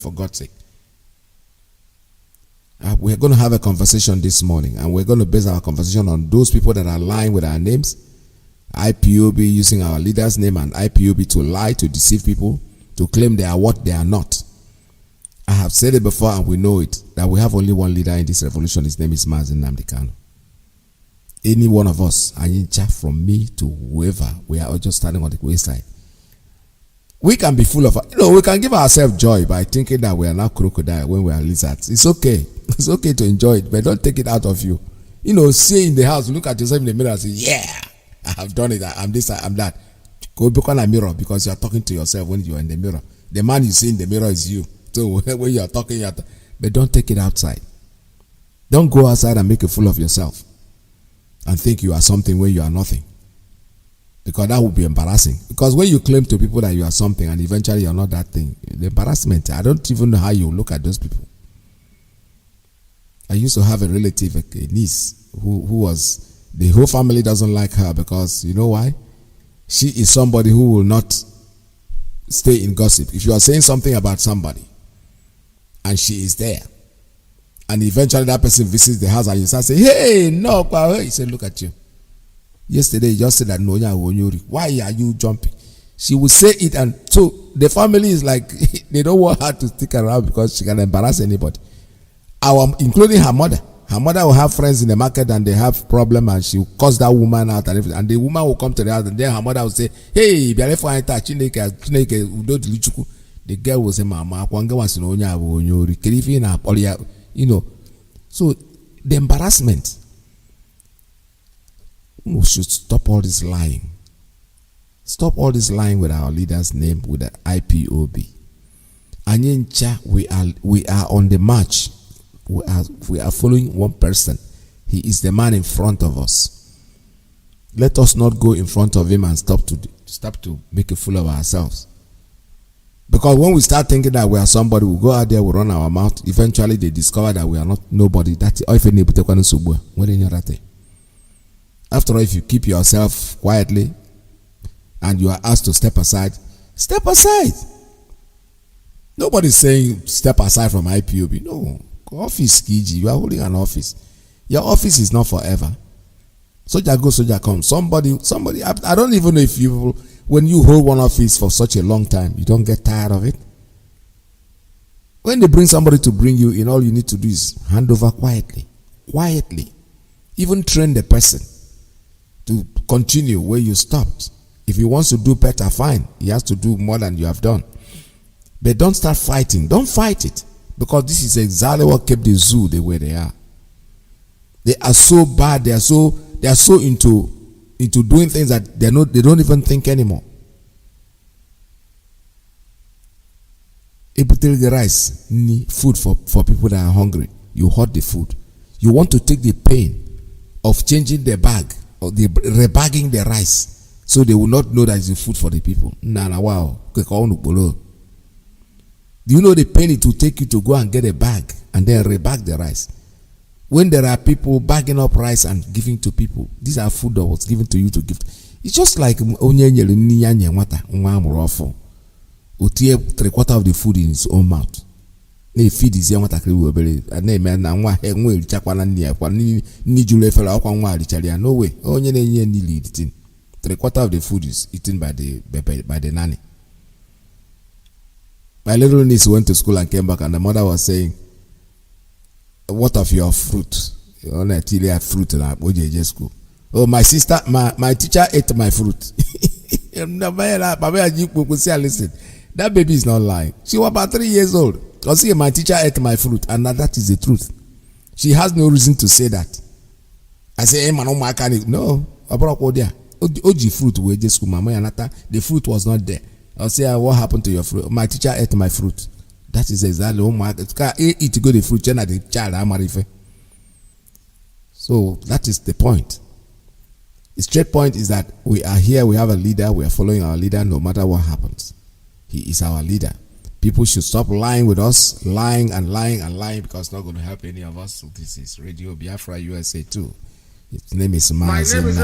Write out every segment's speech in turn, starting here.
for God's sake. We're going to have a conversation this morning, and we're going to base our conversation on those people that are lying with our names, IPOB using our leader's name and IPOB to lie, to deceive people, to claim they are what they are not. I have said it before and we know it, that we have only one leader in this revolution. His name is Mazi. Any one of us, from me to whoever, we are all just standing on the wayside. We can be full of, we can give ourselves joy by thinking that we are now crocodile when we are lizards. It's okay. It's okay to enjoy it, but don't take it out of you. Stay in the house, look at yourself in the mirror and say, yeah, I have done it. I'm this, I'm that. Go back on a mirror because you are talking to yourself when you are in the mirror. The man you see in the mirror is you. So when you are talking, but don't take it outside. Don't go outside and make a fool of yourself and think you are something when you are nothing. Because that would be embarrassing. Because when you claim to people that you are something and eventually you're not that thing, the embarrassment, I don't even know how you look at those people. I used to have a relative, a niece, who was, the whole family doesn't like her because, you know why? She is somebody who will not stay in gossip. If you are saying something about somebody and she is there, and eventually that person visits the house and you start saying, hey, no, he said, look at you. Yesterday you just said that no, why are you jumping? She will say it, and so the family is like, they don't want her to stick around because she can embarrass anybody. Including her mother. Her mother will have friends in the market and they have problem, and she will curse that woman out and everything. And the woman will come to the house and then her mother will say, hey, the girl will say, Mama, so the embarrassment. We should stop all this lying. Stop all this lying with our leader's name, with the IPOB. Anyencha, we are on the march. We are following one person. He is the man in front of us. Let us not go in front of him and stop to make a fool of ourselves. Because when we start thinking that we are somebody, we go out there, we run our mouth. Eventually, they discover that we are not nobody. That's all. After all, if you keep yourself quietly and you are asked to step aside, step aside. Nobody's saying step aside from IPOB. No. Office, Kiji, you are holding an office. Your office is not forever. Soldier go, soldier come. Somebody, I don't even know if you, when you hold one office for such a long time, you don't get tired of it. When they bring somebody to bring you in, all you need to do is hand over quietly. Quietly. Even train the person to continue where you stopped. If he wants to do better, fine. He has to do more than you have done. But don't start fighting. Don't fight it. Because this is exactly what kept the zoo the way they are. They are so bad. They are so into doing things that they don't even think anymore. The rice, food for people that are hungry. You hoard the food. You want to take the pain of changing the bag or the rebagging the rice so they will not know that it's the food for the people. Wow. Do you know the pain it will take you to go and get a bag and then rebag the rice? When there are people bagging up rice and giving to people, these are food that was given to you to give. It's just like three-quarter of the food in his own mouth. They feed his young and they man and one will no way. Only 3/4 of the food is eaten by the nanny. My little niece went to school and came back, and the mother was saying, what of your fruit? Only had fruit in our OJJ school. Oh, my sister, my teacher ate my fruit. Listen, that baby is not lying. She was about 3 years old. Because my teacher ate my fruit, and that is the truth. She has no reason to say that. I say, hey, man, no, I brought OG fruit, the fruit was not there. I'll say, what happened to your fruit? My teacher ate my fruit. That is exactly what eat to go the fruit, the child. So that is the point. The straight point is that we are here, we have a leader, we are following our leader no matter what happens. He is our leader. People should stop lying with us, lying and lying and lying, because it's not going to help any of us. So this is Radio Biafra USA 2. Its name is Mazi. My name is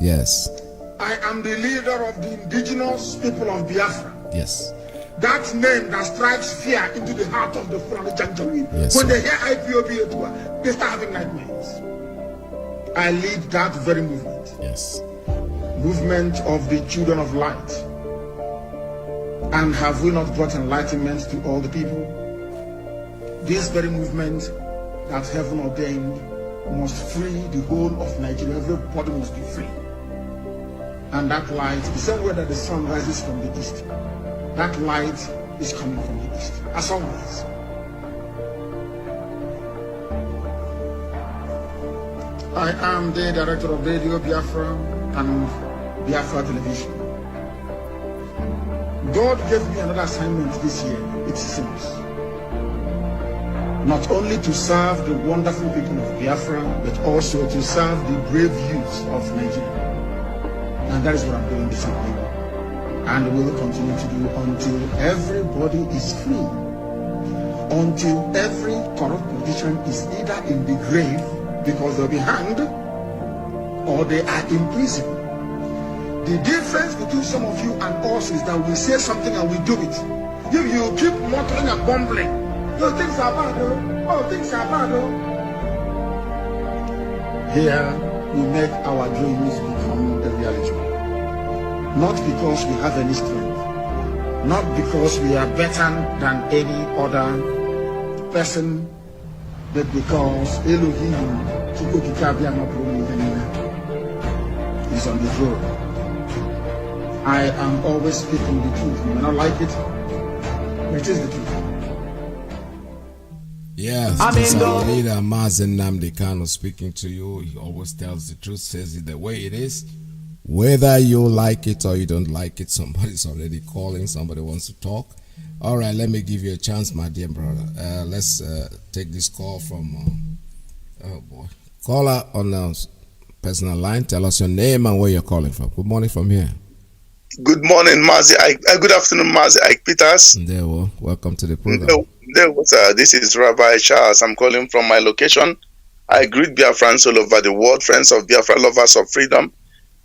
Yes. I am the leader of the indigenous people of Biafra. Yes. that name that strikes fear into the heart of the Fulani Janjaweed. Yes, when sir. they hear IPOB, they start having nightmares. I lead that very movement. Yes. Movement of the children of light. And have we not brought enlightenment to all the people? This very movement that heaven ordained must free the whole of Nigeria. Everybody must be free. And that light, the same way that the sun rises from the east, that light is coming from the east, as always. I am the director of Radio Biafra and Biafra Television. God gave me another assignment this year. It seems not only to serve the wonderful people of Biafra, but also to serve the brave youth of Nigeria. And that is what I'm doing this evening. And will continue to do until everybody is free. Until every corrupt politician is either in the grave because they'll be hanged or they are in prison. The difference between some of you and us is that we say something and we do it. If you keep muttering and bumbling, oh, things are bad, oh, things are bad, oh. Here we make our dreams become a reality. Not because we have any strength, not because we are better than any other person, but because Elohim is on the throne. I am always speaking the truth. You may not like it, but it is the truth. Yes, this is our leader, Mazi speaking to you. He always tells the truth, says it the way it is. Whether you like it or you don't like it, somebody's already calling, somebody wants to talk. All right, let me give you a chance, my dear brother. Let's take this call from, oh boy. Caller on the personal line. Tell us your name and where you're calling from. Good morning from here. Good morning, Mazi. Good afternoon, Mazi Iyke Peters. There we go. Welcome to the program. This is Rabbi Charles. I'm calling from my location. I greet Biafrans all over the world, friends of Biafra, lovers of freedom.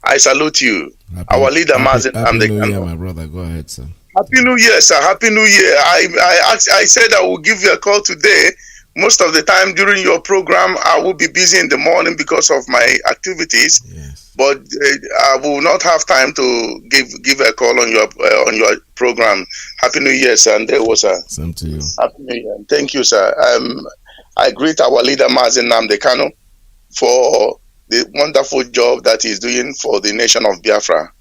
I salute you. Our leader, Mazi. Happy New Year, my brother. Go ahead, sir. Happy New Year, sir. Happy New Year. I said I will give you a call today. Most of the time during your program, I will be busy in the morning because of my activities. Yes. But I will not have time to give a call on your program. Happy New Year, sir. And there was a same to you. Happy New Year. Thank you, sir. I greet our leader Mazi Nnamdi for the wonderful job that he's doing for the nation of Biafra.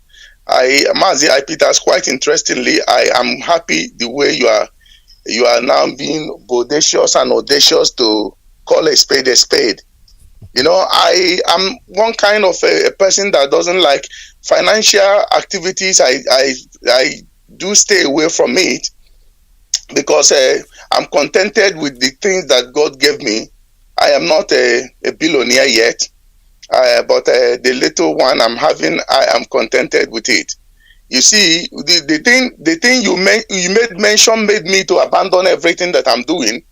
Mazi Iyke Peters, quite interestingly, I am happy the way you are now being bodacious and audacious to call a spade a spade. You know, I am one kind of a person that doesn't like financial activities. I do stay away from it because I'm contented with the things that God gave me. I am not a billionaire yet, but the little one I'm having, I am contented with it. You see, the thing you made mention made me to abandon everything that I'm doing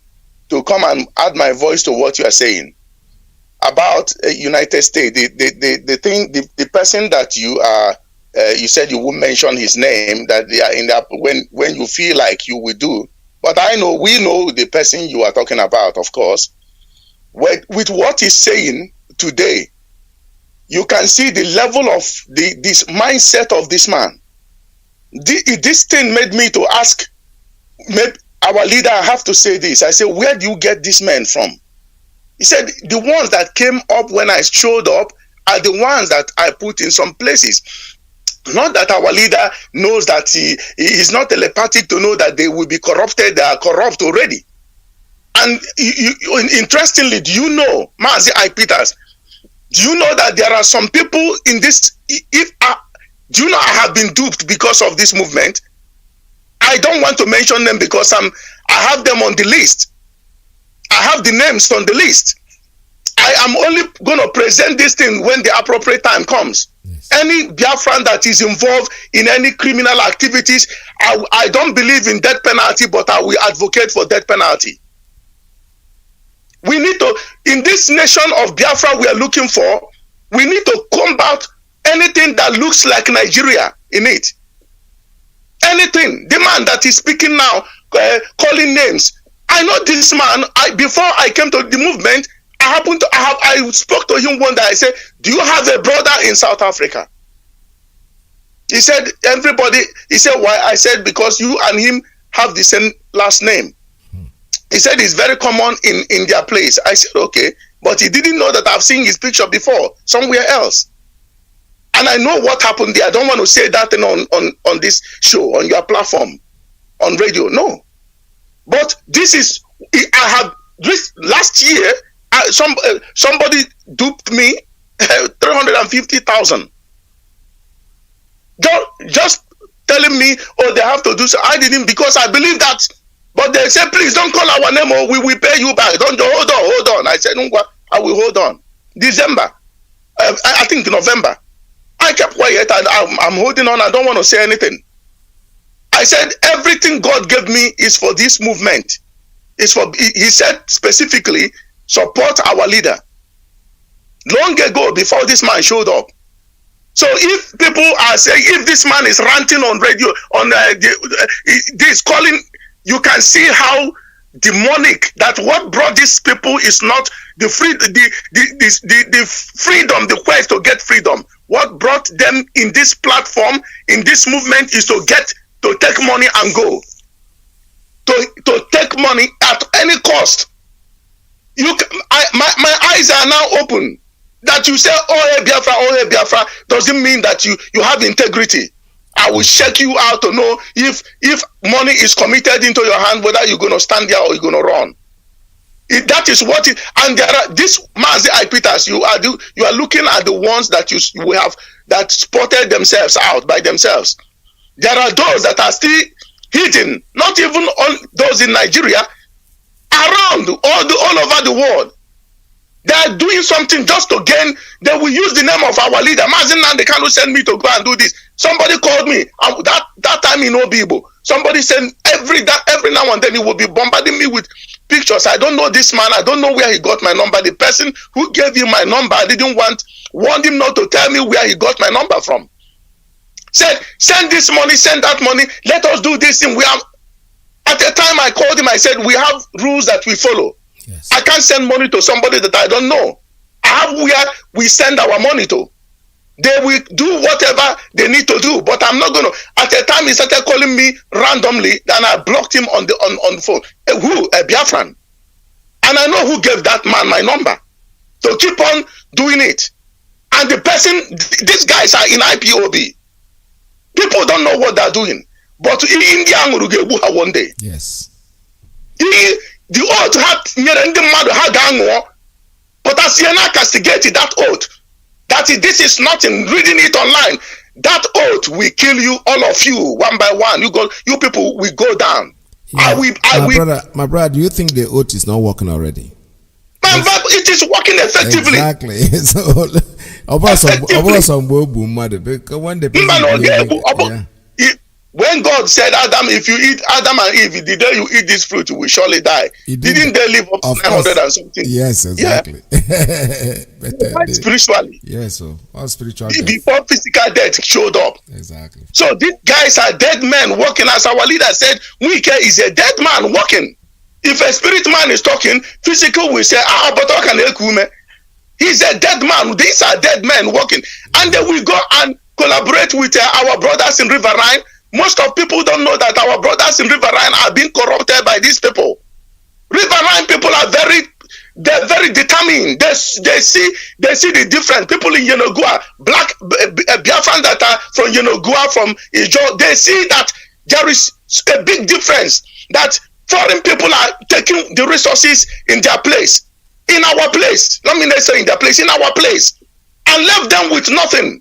to come and add my voice to what you are saying about United States. The person that you are, you said you won't mention his name, that they are in that when you feel like you will do. But we know the person you are talking about, of course. With what he's saying today, you can see the level of this mindset of this man. This thing made me to ask, our leader, I have to say this. I said, where do you get this man from? He said, the ones that came up when I showed up are the ones that I put in some places. Not that our leader knows that he is not telepathic to know that they will be corrupted. They are corrupt already. And interestingly, do you know, Mazi Iyke Peters, do you know that there are some people in this, do you know I have been duped because of this movement? I don't want to mention them because I have them on the list. I have the names on the list. I am only going to present this thing when the appropriate time comes. Yes. Any Biafran that is involved in any criminal activities, I don't believe in death penalty, but I will advocate for death penalty. We need to, in this nation of Biafra we are looking for, we need to combat anything that looks like Nigeria in it. anything. The man that is speaking now, calling names. I know this man. Before I came to the movement, I spoke to him one day. I said, "Do you have a brother in South Africa?" He said, "Everybody." He said, "Why?" I said, "Because you and him have the same last name." He said, "It's very common in their place." I said, "Okay," but he didn't know that I've seen his picture before somewhere else. And I know what happened there. I don't want to say that thing on this show, on your platform, on radio. No. But this is, I have, this last year, somebody duped me 350,000. Just telling me, oh, they have to do so. I didn't, because I believe that. But they said, please don't call our name or we will pay you back. Don't hold on. I said, no, I will hold on. December, I think November. I kept quiet and I'm holding on. I don't want to say anything. I said, everything God gave me is for this movement. It's for, he said specifically, support our leader. Long ago, before this man showed up. So if people are saying, if this man is ranting on radio, on this calling, you can see how demonic, that what brought these people is not the freedom, the quest to get freedom. What brought them in this platform, in this movement, is to take money and go. To take money at any cost. My eyes are now open. That you say, oh hey Biafra, doesn't mean that you have integrity. I will check you out to know if money is committed into your hand, whether you're going to stand there or you're going to run. That is what it, and there are this Mazi Ipitas, you are looking at the ones that we have that spotted themselves out by themselves. There are those that are still hidden, not even all those in Nigeria, around all over the world. They are doing something just to gain. They will use the name of our leader. Mazi they can't send me to go and do this. Somebody called me that time in Obibo. Somebody sent every now and then he will be bombarding me with pictures. I don't know this man. I don't know where he got my number. The person who gave him my number, I didn't warned him not to tell me where he got my number from. Said, send this money, send that money. Let us do this thing. At the time I called him, I said, we have rules that we follow. Yes. I can't send money to somebody that I don't know. I have where we send our money to. They will do whatever they need to do, but I'm not going to. At the time, he started calling me randomly, and I blocked him on the phone. Who? A Biafran. And I know who gave that man my number. So keep on doing it. And the person, these guys are in IPOB. People don't know what they're doing. But in India, one day. Yes. The oath had, but as you now castigated that oath, that this is nothing, reading it online, that oath will kill you, all of you, one by one. You people will go down. Yeah. My brother, do you think the oath is not working already? It is working effectively. Exactly. So, when God said, Adam, if you eat, Adam and Eve, the day you eat this fruit, you will surely die. Didn't they live up to 900 and something? Yes, exactly. Yeah. Spiritually. Yes, so all spiritual before physical death showed up. Exactly. So these guys are dead men walking. As our leader said, Iyke is a dead man walking. If a spirit man is talking, physical will say, but how can he? He's a dead man. These are dead men walking. And then we go and collaborate with our brothers in Riverine. Most of people don't know that our brothers in Riverine are being corrupted by these people. Riverine people are they're very determined. They see the difference. People in Yenogua, black Biafran that are from Yenogua, from Ijo, they see that there is a big difference. That foreign people are taking the resources in their place. In our place. Let me not say in their place, in our place. And left them with nothing.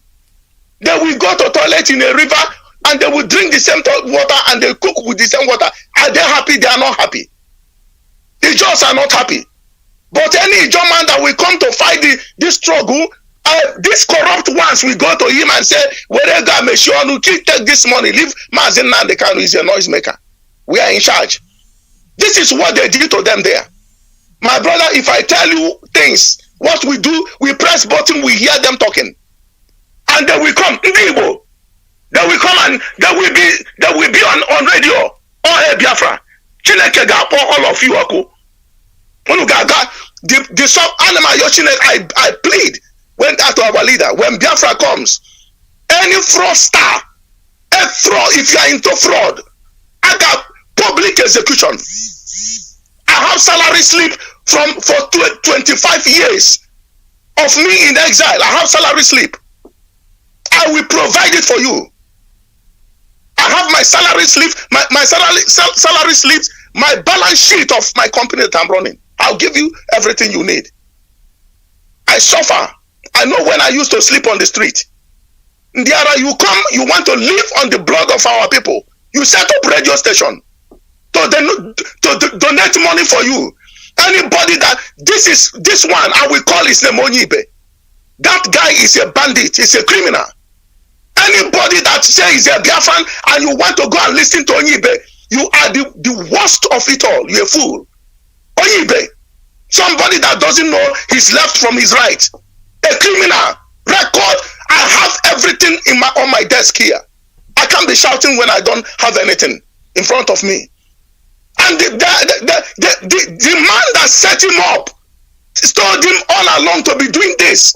They will go to toilet in a river and they will drink the same water and they cook with the same water. Are they happy? They are not happy. The Ijos are not happy. But any Ijo man that will come to fight this struggle, these corrupt ones will go to him and say, "Wherever make sure you take this money, leave Mazi Kanu is a noisemaker. We are in charge." This is what they did to them there. My brother, if I tell you things, what we do, we press button, we hear them talking. And then we come, Igbo. They will come and they will be on radio. Oh, hey, Biafra. Chineke ga all of you. The sub animal I plead went out to our leader. When Biafra comes, any fraudster, if you are into fraud, I got public execution. I have salary slip for 25 years of me in exile. I have salary slip. I will provide it for you. I have my salary slip, my salary slips, my balance sheet of my company that I'm running. I'll give you everything you need. I suffer. I know when I used to sleep on the street. Ndiara, you come, you want to live on the blood of our people. You set up radio station to donate money for you. Anybody that this one, I will call his name Onyibe. That guy is a bandit, he's a criminal. Anybody that says he's a Biafran and you want to go and listen to Onyibe, you are the worst of it all. You're a fool. Onyibe, somebody that doesn't know his left from his right, a criminal record. I have everything on my desk here. I can't be shouting when I don't have anything in front of me. And the man that set him up told him all along to be doing this,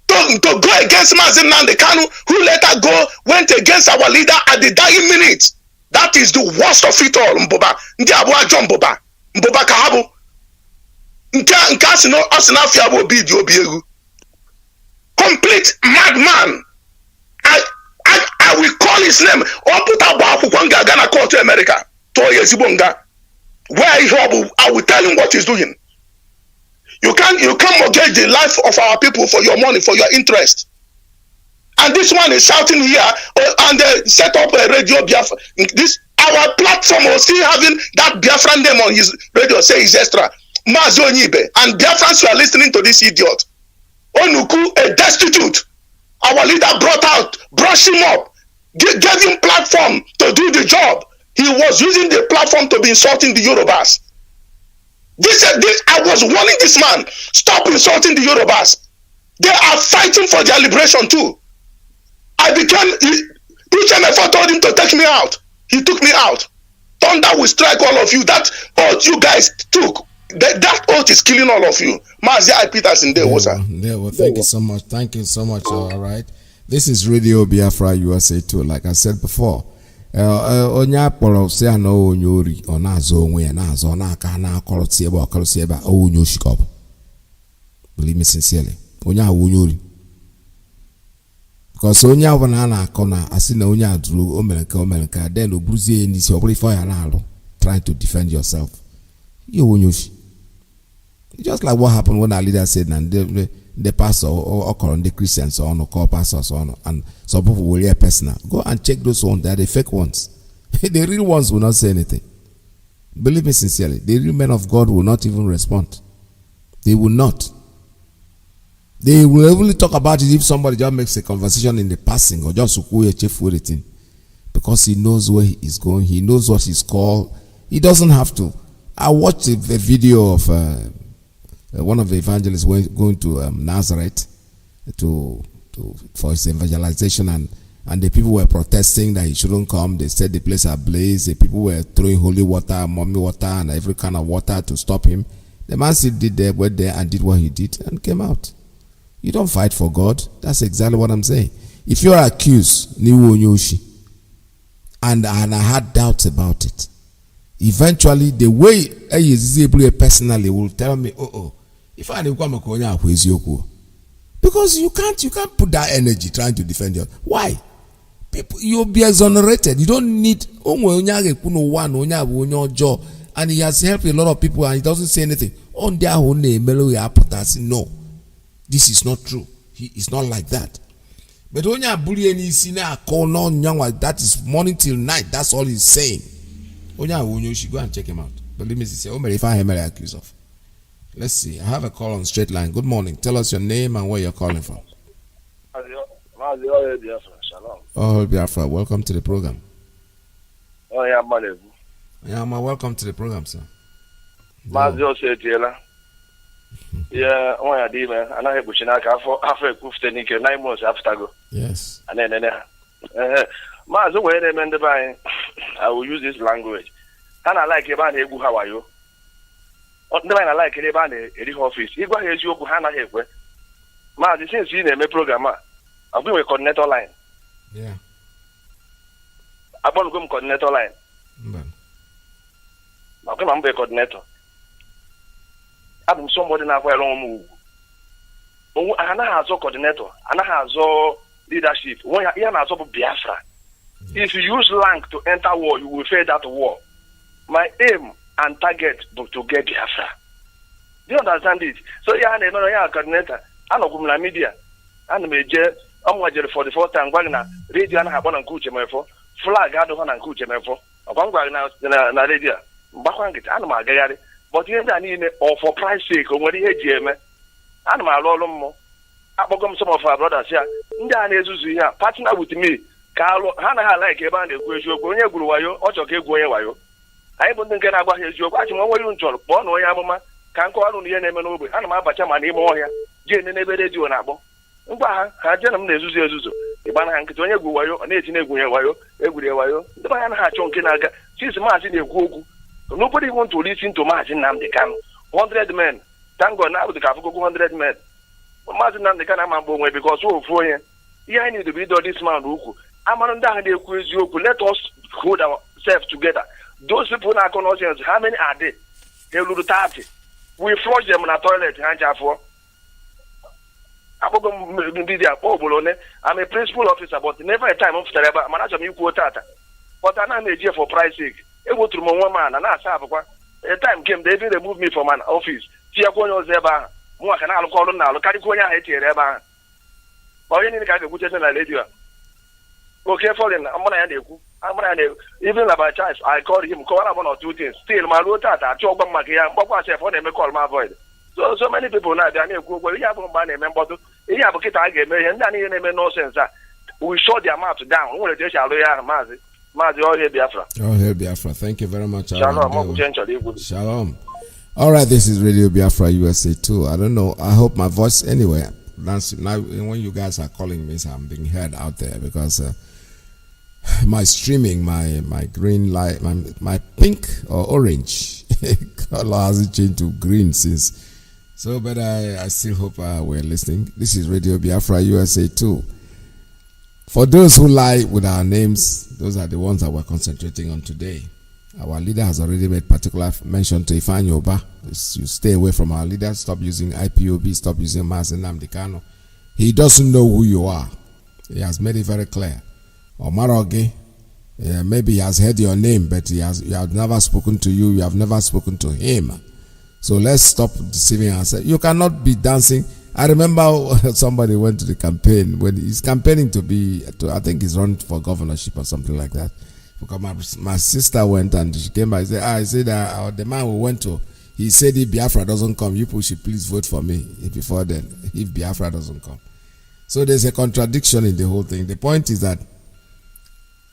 to go against Mazi Kanu, who later went against our leader at the dying minute. That is the worst of it all. Mboba ndi abua John Mboba kahabu nka sino asina fiabo bi di obiegu. Complete madman. I will call his name or put about Kwanga Ghana call to America to Yezibonga, where I will tell him what he's doing. You can't mortgage the life of our people for your money, for your interest. And this one is shouting here, and they set up a radio Biafra. Our platform was still having that Biafran name on his radio, say is extra. Mazi Onyibe. And Biafrans who are listening to this idiot. Onuku, a destitute. Our leader brushed him up, gave him platform to do the job. He was using the platform to be insulting the Yorubas. I was warning this man, stop insulting the Yorubas. They are fighting for their liberation too. Ichemefo told him to take me out. He took me out. Thunder will strike all of you. That oath you guys took, that oath is killing all of you. Mazi Peters in there, thank you so much. Thank you so much. All right. This is Radio Biafra USA too. Like I said before, onya kpọrọ si ana onye ori ọ na-azọ onwe ya na-azọ n'aka na-akọrọ tiebe ọkọrọ tiebe onye oshikọb. Believe me sincerely, onye ahụ onye ori. Because onye ahụ na-akọ na asị na onye aduru o mere nke then oburuzie n'isi ọ bụrụ ife ya na-alụ trying to defend yourself. You onye oshi. Just like what happened when our leader said and the pastor or the Christians or call pastors on, and some people will hear personal. Go and check those ones. They are the fake ones. The real ones will not say anything. Believe me sincerely, the real men of God will not even respond. They will not. They will only talk about it if somebody just makes a conversation in the passing or just anything, because he knows where he is going. He knows what he's called. He doesn't have to. I watched a video of one of the evangelists going to Nazareth for his evangelization, and the people were protesting that he shouldn't come. They said the place ablaze. The people were throwing holy water, mommy water, and every kind of water to stop him. The man still went there and did what he did and came out. You don't fight for God. That's exactly what I'm saying. If you're accused, and I had doubts about it, eventually the way I is able personally will tell me, if I didn't come because you can't put that energy trying to defend you. Why? People, you'll be exonerated. You don't need and he has helped a lot of people and he doesn't say anything. On their own name, no, this is not true. He is not like that. But when you bully any sinner, call on young, that is morning till night. That's all he's saying. You should go and check him out. But let me see, if I am accused of. Let's see. I have a call on straight line. Good morning. Tell us your name and where you're calling from. Oh, Biafra, welcome to the program. Oh, yeah, man. Yeah, welcome to the program, sir. Mazi said, yeah, I did, man. And I have Bushinaka for after 9 months after go. Yes. And then Mazi, where they mend by, I will use this language. And I like about a good how are you? What the man I like about a office. If I hear you, Hana Hewe. Mazi, since you name a programmer, I'll be a coordinator line. Yeah. I want to go coordinator line. I'll come and be a coordinator. I'm somebody now where I don't move. And I have a coordinator, and I have a leadership. When you have a Biafra, if you use lang to enter war, you will fail that war. My aim and target is to get Biafra. Do you understand it? So, yeah, I'm a coordinator. I'm a media. I'm a major. I'm for the first time. I'm radio and have one and coach for flag. I don't want to coach for. I'm going to radio. I'm a but you need or for price sake or what you hear, and my Lolo. I become some of our brothers here. Ndana partner with me. Carlo Hana like a band of Guayo, or Guayo. I don't think about his job. I know what you enjoy. Born or Yamama can call on the name and over. And my Bachama name or here. Jane never did you an apple. I tell them there's Zuzu. The Banan Katonia Guayo, and 18 Guayo, Eguayo, the Banan Hachon she's marching a Google. Nobody wants to listen to Martin Namdekan. 100 men. Thank God now the Kafuku 100 men. Martin Namdekan Amabo because so for him. Yeah, I need to be this man who I'm on the quiz you. Let us hold ourselves together. Those people are conscious. How many are they? They will 30. We flush them in a toilet. I'm a principal officer, but never a time of Tereba. Manager me quota. But I'm a dear for price sake. It was to one man, and I have a time came, they didn't remove me from an office. Tiakono Zeba, more can I call now, California, Etiaba. Or any kind of good lady. Okay, for him, I'm going to even about choice. I called him, call one or two things. Still, my rotata, Choba Makia, Papa said for them, call my void. So many people now, they are we have one name, but you have a kid I get me, and then you name no sense that we shut their mouth down. What they shall do, Mazi. Mazi, all here, Biafra. All here, Biafra. Thank you very much. Shalom. Shalom. All right, this is Radio Biafra USA 2. I don't know. I hope my voice anyway. Now, when you guys are calling me, I'm being heard out there because my streaming, my green light, my pink or orange color hasn't changed to green since. So, but I still hope we're listening. This is Radio Biafra USA 2. For those who lie with our names, those are the ones that we're concentrating on today. Our leader has already made particular mention to Ifan Yoba. You stay away from our leader. Stop using IPOB. Stop using Mazi Namdekano. He doesn't know who you are. He has made it very clear. Omaroge, maybe he has heard your name, but you have never spoken to you. You have never spoken to him. So let's stop deceiving ourselves. You cannot be dancing. I remember somebody went to the campaign when he's campaigning I think he's running for governorship or something like that. Because my sister went and she came back and said, the man we went to, he said if Biafra doesn't come, you people should please vote for me before then, if Biafra doesn't come. So there's a contradiction in the whole thing. The point is that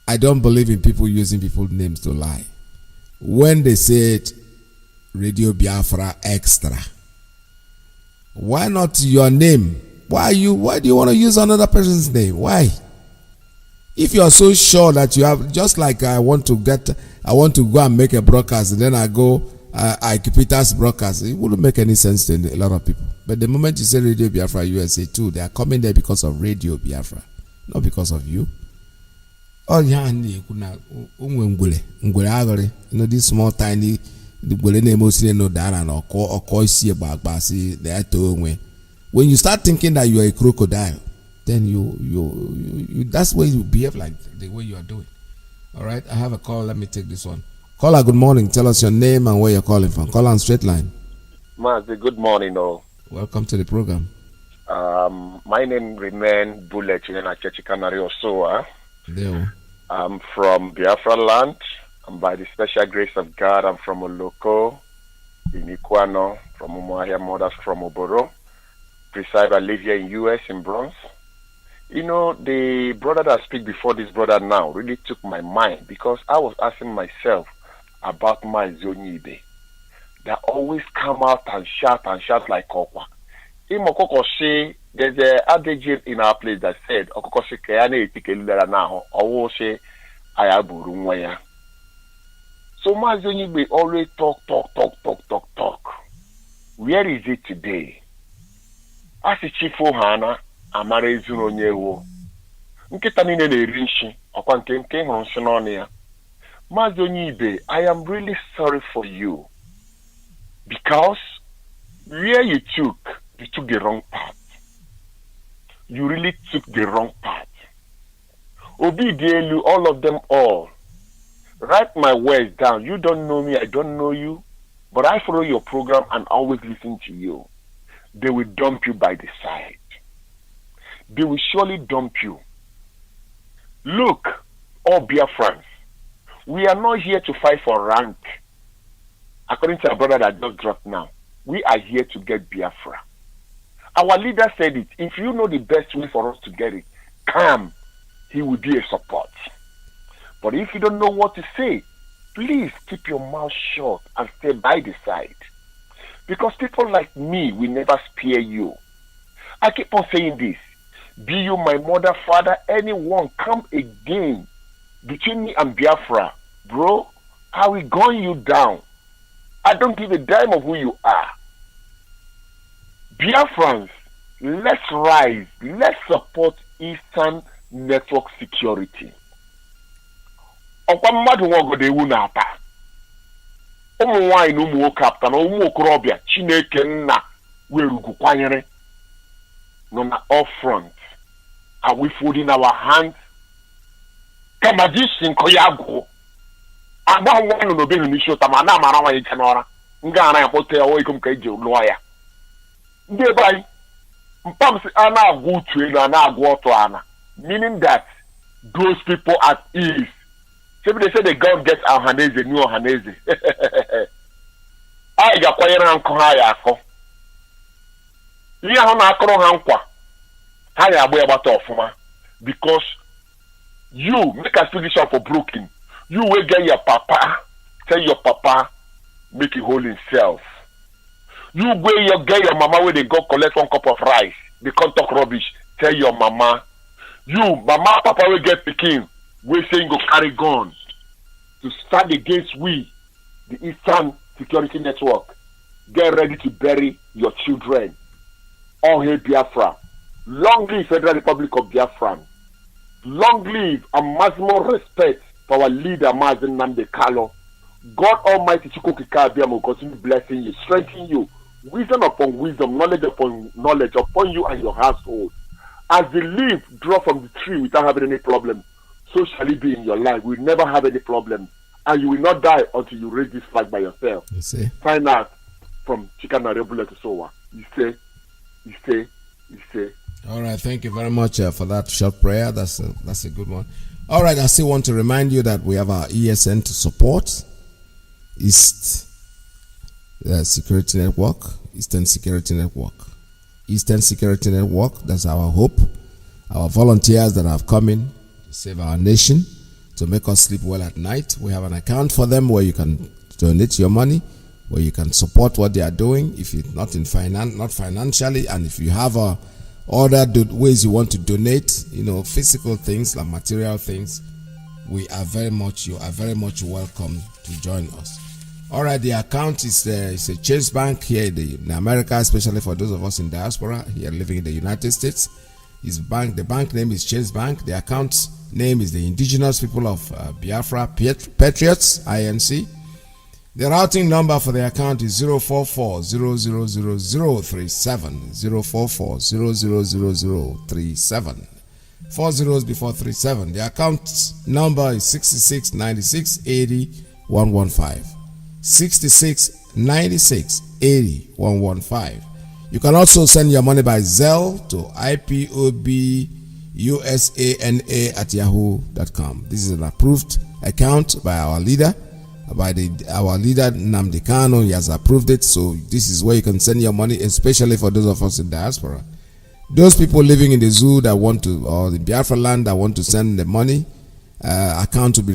I don't believe in people using people's names to lie. When they said Radio Biafra Extra, why not your name? Why do you want to use another person's name? Why? If you are so sure that you have, just like I want to go and make a broadcast, and then I go, Iyke Peter's broadcast, it wouldn't make any sense to a lot of people. But the moment you say Radio Biafra USA 2, they are coming there because of Radio Biafra, not because of you. Oh yeah, you know, this small tiny when you start thinking that you are a crocodile, then you that's why you behave like the way you are doing. All right, I have a call. Let me take this one. Caller, good morning. Tell us your name and where you're calling from. Call on straight line. Mazi, good morning. Welcome to the program. My name remains Bullet in Church Canary Osoa. I'm from Biafra land. And by the special grace of God, I'm from Oloko, in Ikwano, from Umuahia Mothers from Oboro. Preside, I live here in US in Bronx. You know, the brother that speak before this brother now really took my mind because I was asking myself about my Zonibe. They always come out and shout like Kokwa. Imokoko say There's an adage in our place that said, "Okokoshe kayane itikeli na owo she ayaburu nwaya." So Mazi we always talk. Where is it today? As a chief hana amara ezuru onye wo. Nkita nine na-eri nshi ọkwa nke hụrụ nshi n'ọnụ ya. Mazi Ibe, I am really sorry for you because where you took the wrong path. You really took the wrong path. Obi Dielu, all of them all. Write my words down. You don't know me, I don't know you, but I follow your program and always listen to you. They will dump you by the side. They will surely dump you. Look, all Biafrans, we are not here to fight for rank. According to our brother that just dropped now, we are here to get Biafra. Our leader said it. If you know the best way for us to get it, come. He will be a support. But if you don't know what to say, please keep your mouth shut and stay by the side. Because people like me will never spare you. I keep on saying this. Be you my mother, father, anyone come again between me and Biafra, bro, I will gun you down. I don't give a damn of who you are. Biafrans, let's rise. Let's support Eastern Network Security. Ọkwa mmadụ nwogodo ewu na-ata. Ụmụ nwaanyị na ụmụ nwoke apụta na ụmụ okorobịa Chineke nna werugu kwanyere nọ na off front. Are we folding our hands? Kama jisi nko ya agụ. Agba nwanụ no be n'isi ụta na amara nwa ya n'ọra. Nga ana ya kpote o ikom ka eje lụọ ya. Ndị ebe anyị mpam si ana agụ utu elu ana agụ ọtọ ana. Meaning that those people at ease. So they say the God gets Ohaneze, new Ohaneze. I ga kwanyere nkọ ha ya akọ. Ihe ahụ na-akọrọ ha nkwa. Ha ya agba agbata ọfụma. Because you make a solution for broken. You will get your papa. Tell your papa make it whole himself. You will get your mama when they go collect 1 cup of rice. They can't talk rubbish. Tell your mama. You, mama, papa will get picking. We saying go carry guns to stand against we, the Eastern Security Network. Get ready to bury your children. All hail Biafra. Long live Federal Republic of Biafra. Long live and maximum respect for our leader Mazi Nnamdi Kanu. God Almighty Chukwukika will continue blessing you, strengthening you, wisdom upon wisdom, knowledge upon knowledge upon you and your household. As the leaf drop from the tree without having any problem, so shall it be in your life. You will never have any problem. And you will not die until you raise this flag by yourself. You see? Find out from Chikanarabula to Sowa. You say. All right, thank you very much for that short prayer. That's a good one. All right, I still want to remind you that we have our ESN to support East Security Network, Eastern Security Network. Eastern Security Network, that's our hope. Our volunteers that have come in to save our nation, to make us sleep well at night. We have an account for them where you can donate your money, where you can support what they are doing, if it's not not financially, and if you have other ways you want to donate, physical things like material things, you are very much welcome to join us. All right, the account is it's a Chase Bank here in America, especially for those of us in diaspora here living in the United States. The bank name is Chase Bank. The account name is the Indigenous People of Biafra Patriots, INC. The routing number for the account is 044-000037. 044-000037. 4 zeros before 37. The account number is 669680-115. 669680-115. You can also send your money by Zelle to ipobusana@yahoo.com. This is an approved account by our leader. Our leader Nnamdi Kanu. He has approved it, so this is where you can send your money, especially for those of us in diaspora. Those people living in the zoo that want to, or the Biafra land that want to send the money, account to be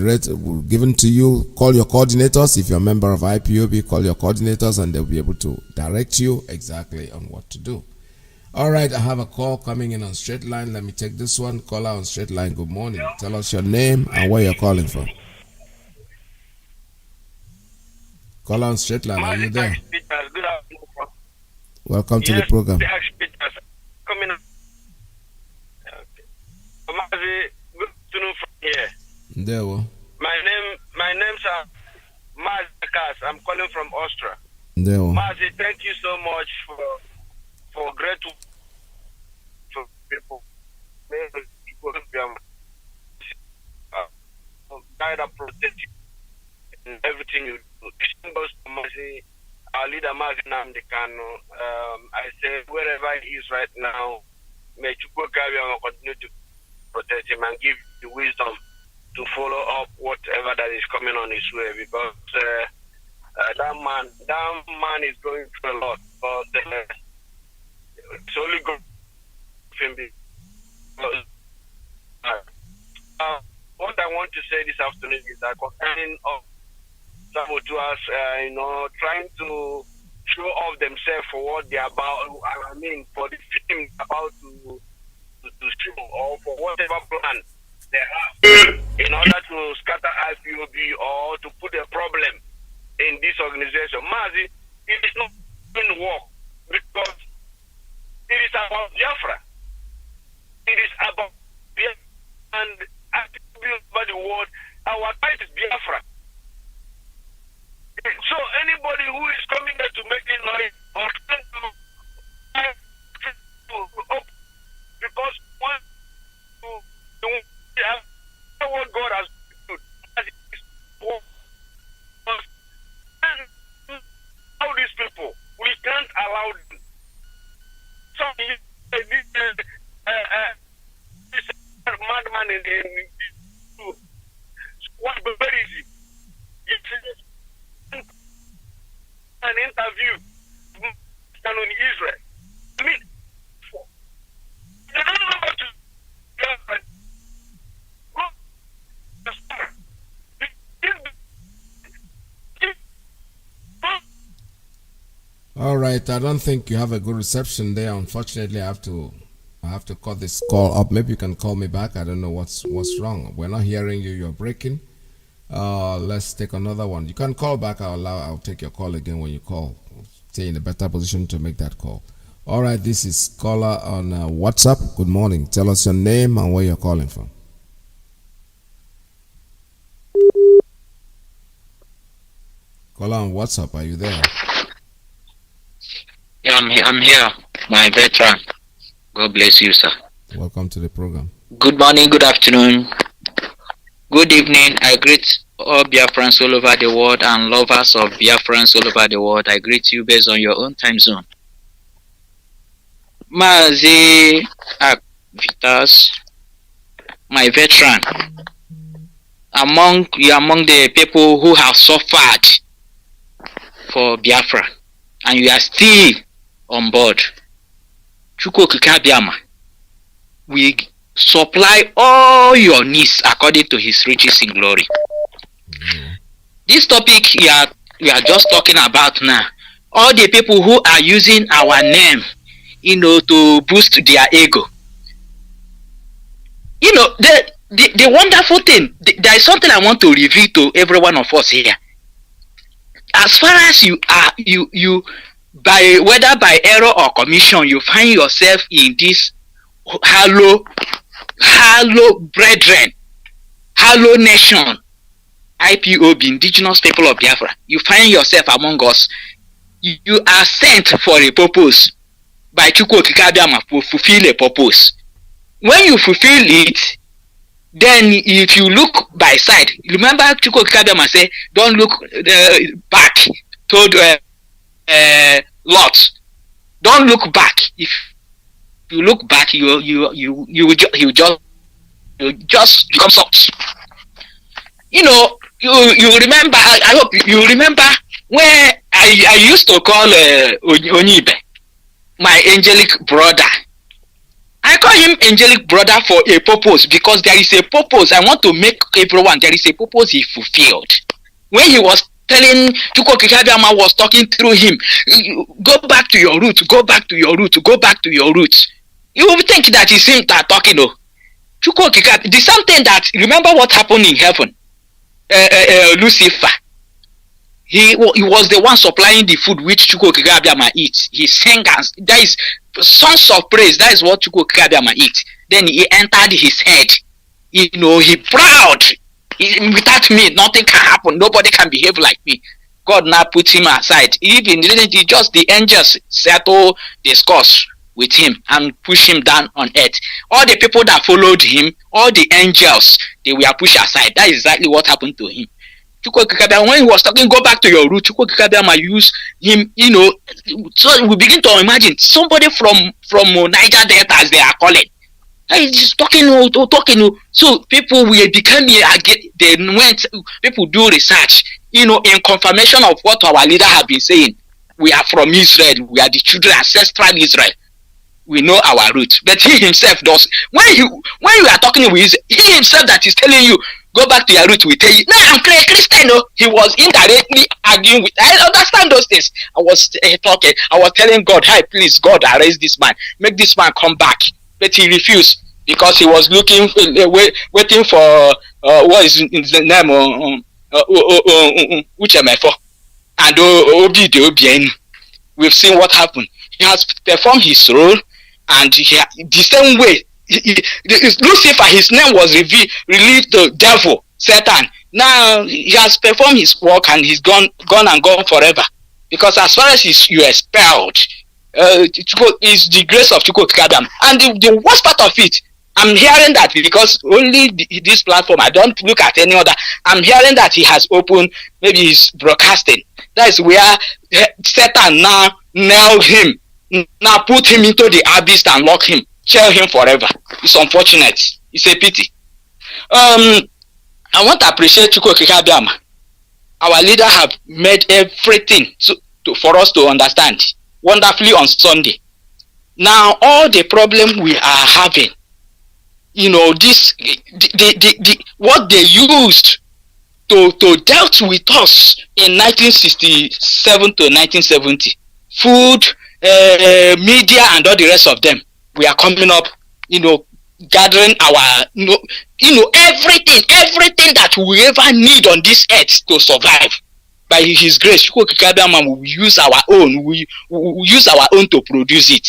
given to you. Call your coordinators. If you're a member of IPOB, call your coordinators and they'll be able to direct you exactly on what to do. All right, I have a call coming in on straight line. Let me take this one. Caller on straight line. Good morning. Tell us your name and where you're calling from. Caller on straight line. Are you there? Good afternoon. Welcome to the program. Coming up. Mazi, good afternoon from here. There we. My name's Mazi. I'm calling from Austria. There we. Mazi, thank you so much for great work for people. Guide and protect you in everything you do. Mazi, our leader Mazi Namdekano. I say wherever he is right now, may Chukwu continue to protect him and give the wisdom to follow up whatever that is coming on his way, because that man is going through a lot, but it's only good for him. What I want to say this afternoon is that concerning saboteurs, trying to show off themselves for what they're about. I mean, for the film about to show, or for whatever plan they have in order to scatter IPOB or to put a problem in this organization. Mazi, it is not going to work, because it is about Biafra. It is about Biafra, and IPOB over the world. Our fight is Biafra. So anybody who is coming there to make a noise or trying to because what God has done, how these people, we can't allow them. So this madman in what very easy. An interview on Israel. I mean, they don't know how to. All right, I don't think you have a good reception there. Unfortunately, I have to cut this call up. Maybe you can call me back. I don't know what's wrong. We're not hearing you. You're breaking. Let's take another one. You can call back. I'll take your call again when you call. Stay in a better position to make that call. All right, this is caller on WhatsApp. Good morning. Tell us your name and where you're calling from. Caller on WhatsApp. Are you there? Yeah, I'm here, my veteran. God bless you, sir. Welcome to the program. Good morning, good afternoon, good evening. I greet all Biafrans all over the world and lovers of Biafrans all over the world. I greet you based on your own time zone. Mazi Vitas, my veteran, among the people who have suffered for Biafra, and you are still on board. Chukwu Kikabiama, we supply all your needs according to his riches in glory. This topic we are just talking about now, all the people who are using our name, to boost their ego. The wonderful thing, there is something I want to reveal to every one of us here. As far as you are, you by whether by error or commission, you find yourself in this hollow brethren, hollow nation, IPOB, indigenous people of Biafra. You find yourself among us. You are sent for a purpose by Chukwu Okikabiama to fulfill a purpose. When you fulfill it, then if you look by side, remember Chukwu Okikabiama say, don't look back toward Lot. Don't look back. If you look back, you will just become salt. You remember. I hope you remember when I used to call Onibe my angelic brother. I call him angelic brother for a purpose, because there is a purpose. I want to make everyone, there is a purpose he fulfilled. When he was telling Chukwu Kikabiama was talking through him. Go back to your roots, go back to your roots, go back to your roots. You will think that it's him that talking. Oh. Chukwu Kikabiama, the same thing that, remember what happened in heaven? Lucifer. He was the one supplying the food which Chukwu Kikabiama eats. He sang, that is songs of praise. That is what Chukwu Kikabiama eats. Then he entered his head. He proud. Without me, nothing can happen. Nobody can behave like me. God now put him aside. Even just the angels settle discourse with him and push him down on earth. All the people that followed him, all the angels, they were pushed aside. That is exactly what happened to him. When he was talking, go back to your root, Chukwu Kikabiama use him, so we begin to imagine somebody from Niger Delta, as they are calling. He's talking. So people will become people do research, in confirmation of what our leader have been saying. We are from Israel. We are the children, ancestral Israel. We know our roots. But he himself does. When you are talking with he himself that is telling you, go back to your roots, we tell you, no, I'm Christian. No. He was indirectly arguing with. I understand those things. I was talking. I was telling God, hey, please, God, arrest this man. Make this man come back. But he refused because he was looking, waiting for what is the name? And we've seen what happened. He has performed his role, and the same way. Lucifer, his name was relieved to devil, Satan. Now he has performed his work and he's gone forever. Because as far as you expelled, is the grace of Chukwu Kikabiama. And the worst part of it, I'm hearing that because only this platform, I don't look at any other. I'm hearing that he has opened, maybe he's broadcasting. That is where Satan now nailed him, now put him into the abyss and lock him, jail him forever. It's unfortunate. It's a pity. I want to appreciate Chukwu Kikabiama. Our leader have made everything for us to understand wonderfully on Sunday. Now all the problem we are having, this what they used to dealt with us in 1967 to 1970, food, media, and all the rest of them, we are coming up, gathering our, everything that we ever need on this earth to survive. By His grace, Chukwu Kikabiama will use our own. We use our own to produce it.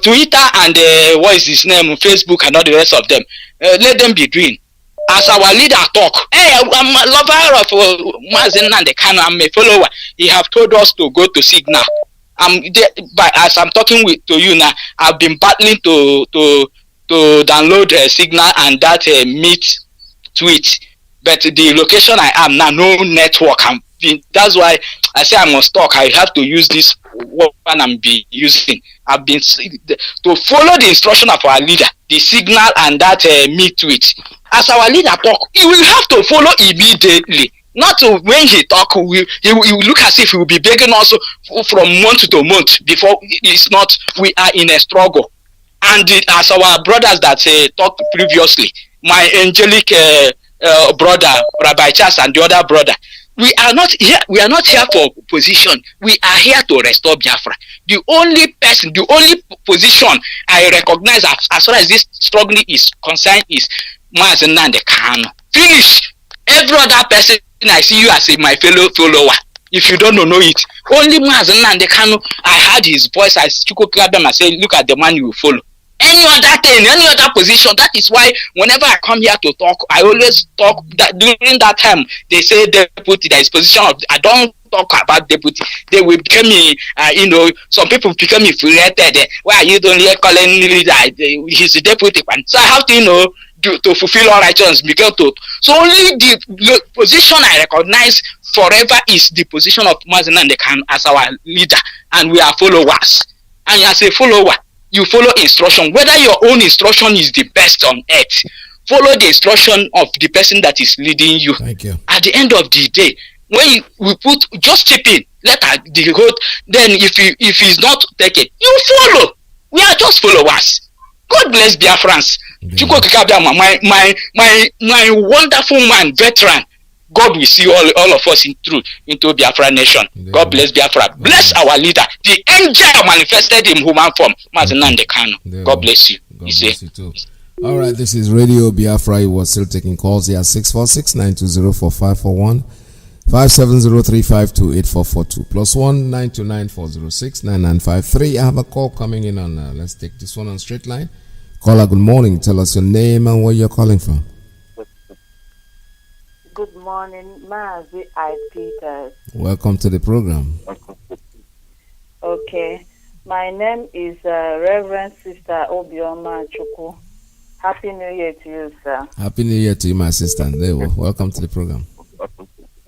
Twitter and what is his name, Facebook, and all the rest of them. Let them be doing. As our leader talk, hey, I'm a lover of Mazi and the Kano. I'm a follower. He have told us to go to Signal. But as I'm talking to you now, I've been battling to download Signal and that Meet tweet. But the location I am now, no network. That's why I say I must talk. I have to use this one I'm using. I've been to follow the instruction of our leader, the Signal and that Meet tweet. As our leader talk, he will have to follow immediately. Not to, when he talk, he will look as if he will be begging also from month to month before it's not. We are in a struggle. And as our brothers that talked previously, my angelic brother, Rabbi Charles, and the other brother, we are not here. We are not here for position. We are here to restore Biafra. The only person, the only position I recognize as far as this struggle is concerned is Mazi and the Kano. Finish. Every other person I see you as my fellow follower. If you don't know it, only Mazi and the Kano. I heard his voice as Chukwu Kikabiama say, "Look at the man you will follow." Any other thing, any other position. That is why whenever I come here to talk, I always talk that during that time they say deputy, there is position of, I don't talk about deputy. They will become some people become infuriated. Why are you only calling leader? He's a deputy. So I have to to fulfill all righteousness. So only the position I recognize forever is the position of Mazi and the Khan as our leader, and we are followers. And as a follower, you follow instruction, whether your own instruction is the best on earth. Follow the instruction of the person that is leading you. Thank you. At the end of the day, when we put, just chip in, let the road, then if he's not taken, you follow. We are just followers. God bless Biafrans. Chukwu Kikabiama, my wonderful man, veteran, God will see all of us into Biafra nation. Yeah. God bless Biafra. Bless our leader. The angel manifested in human form. Mazi Nnamdi Kanu. Yeah. God bless you. God bless you too. All right, this is Radio Biafra. It was still taking calls here. 646-920-4541, 570-352-8442, +1 929-406-9953. I have a call coming in on. Let's take this one on straight line. Caller, good morning. Tell us your name and where you're calling from. Good morning, Mazi Ipob. Welcome to the program. Okay, my name is Reverend Sister Obioma Chukwu. Happy New Year to you, sir. Happy New Year to you, my sister. Welcome to the program.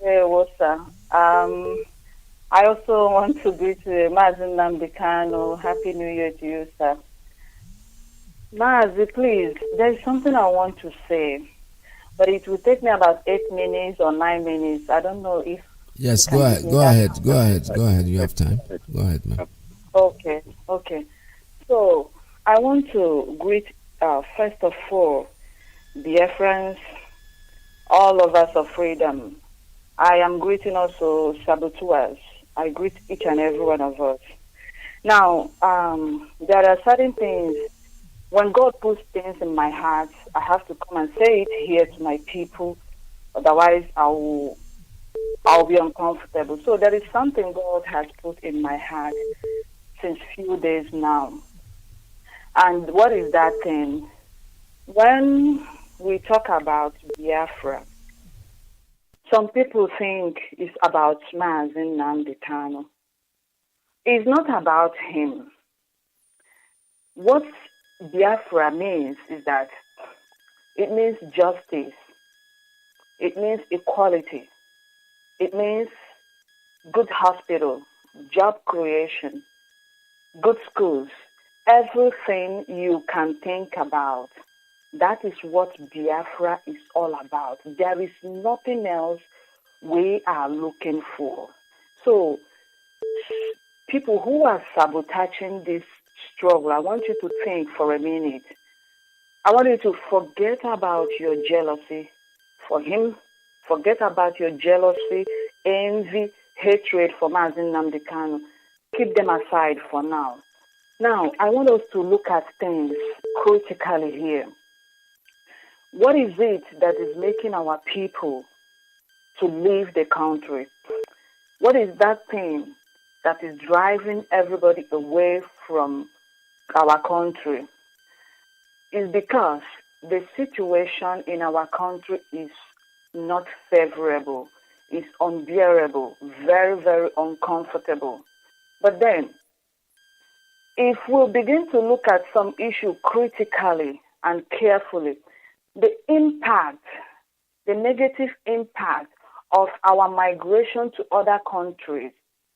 Well, sir. I also want to greet Mazi Nnamdi Kanu. Happy New Year to you, sir. Mazi, please, there is something I want to say, but it will take me about 8 minutes or 9 minutes. I don't know if... Yes, go ahead. Go ahead. You have time. Go ahead, ma'am. Okay. So, I want to greet, first of all, Biafrans, all of us of freedom. I am greeting also saboteurs. I greet each and every one of us. Now, there are certain things, when God puts things in my heart, I have to come and say it here to my people. Otherwise, I'll be uncomfortable. So there is something God has put in my heart since few days now. And what is that thing? When we talk about Biafra, some people think it's about Mazi Nnamdi Kanu. It's not about him. What Biafra means is that it means justice. It means equality. It means good hospital, job creation, good schools, everything you can think about. That is what Biafra is all about. There is nothing else we are looking for. So, people who are sabotaging this struggle, I want you to think for a minute. I want you to forget about your jealousy for him. Forget about your jealousy, envy, hatred for Mazi Nnamdi Kanu. Keep them aside for now. Now, I want us to look at things critically here. What is it that is making our people to leave the country? What is that thing that is driving everybody away from our country? It's because the situation in our country is not favorable, it's unbearable, very, very uncomfortable. But then, if we begin to look at some issue critically and carefully, the impact, the negative impact of our migration to other countries,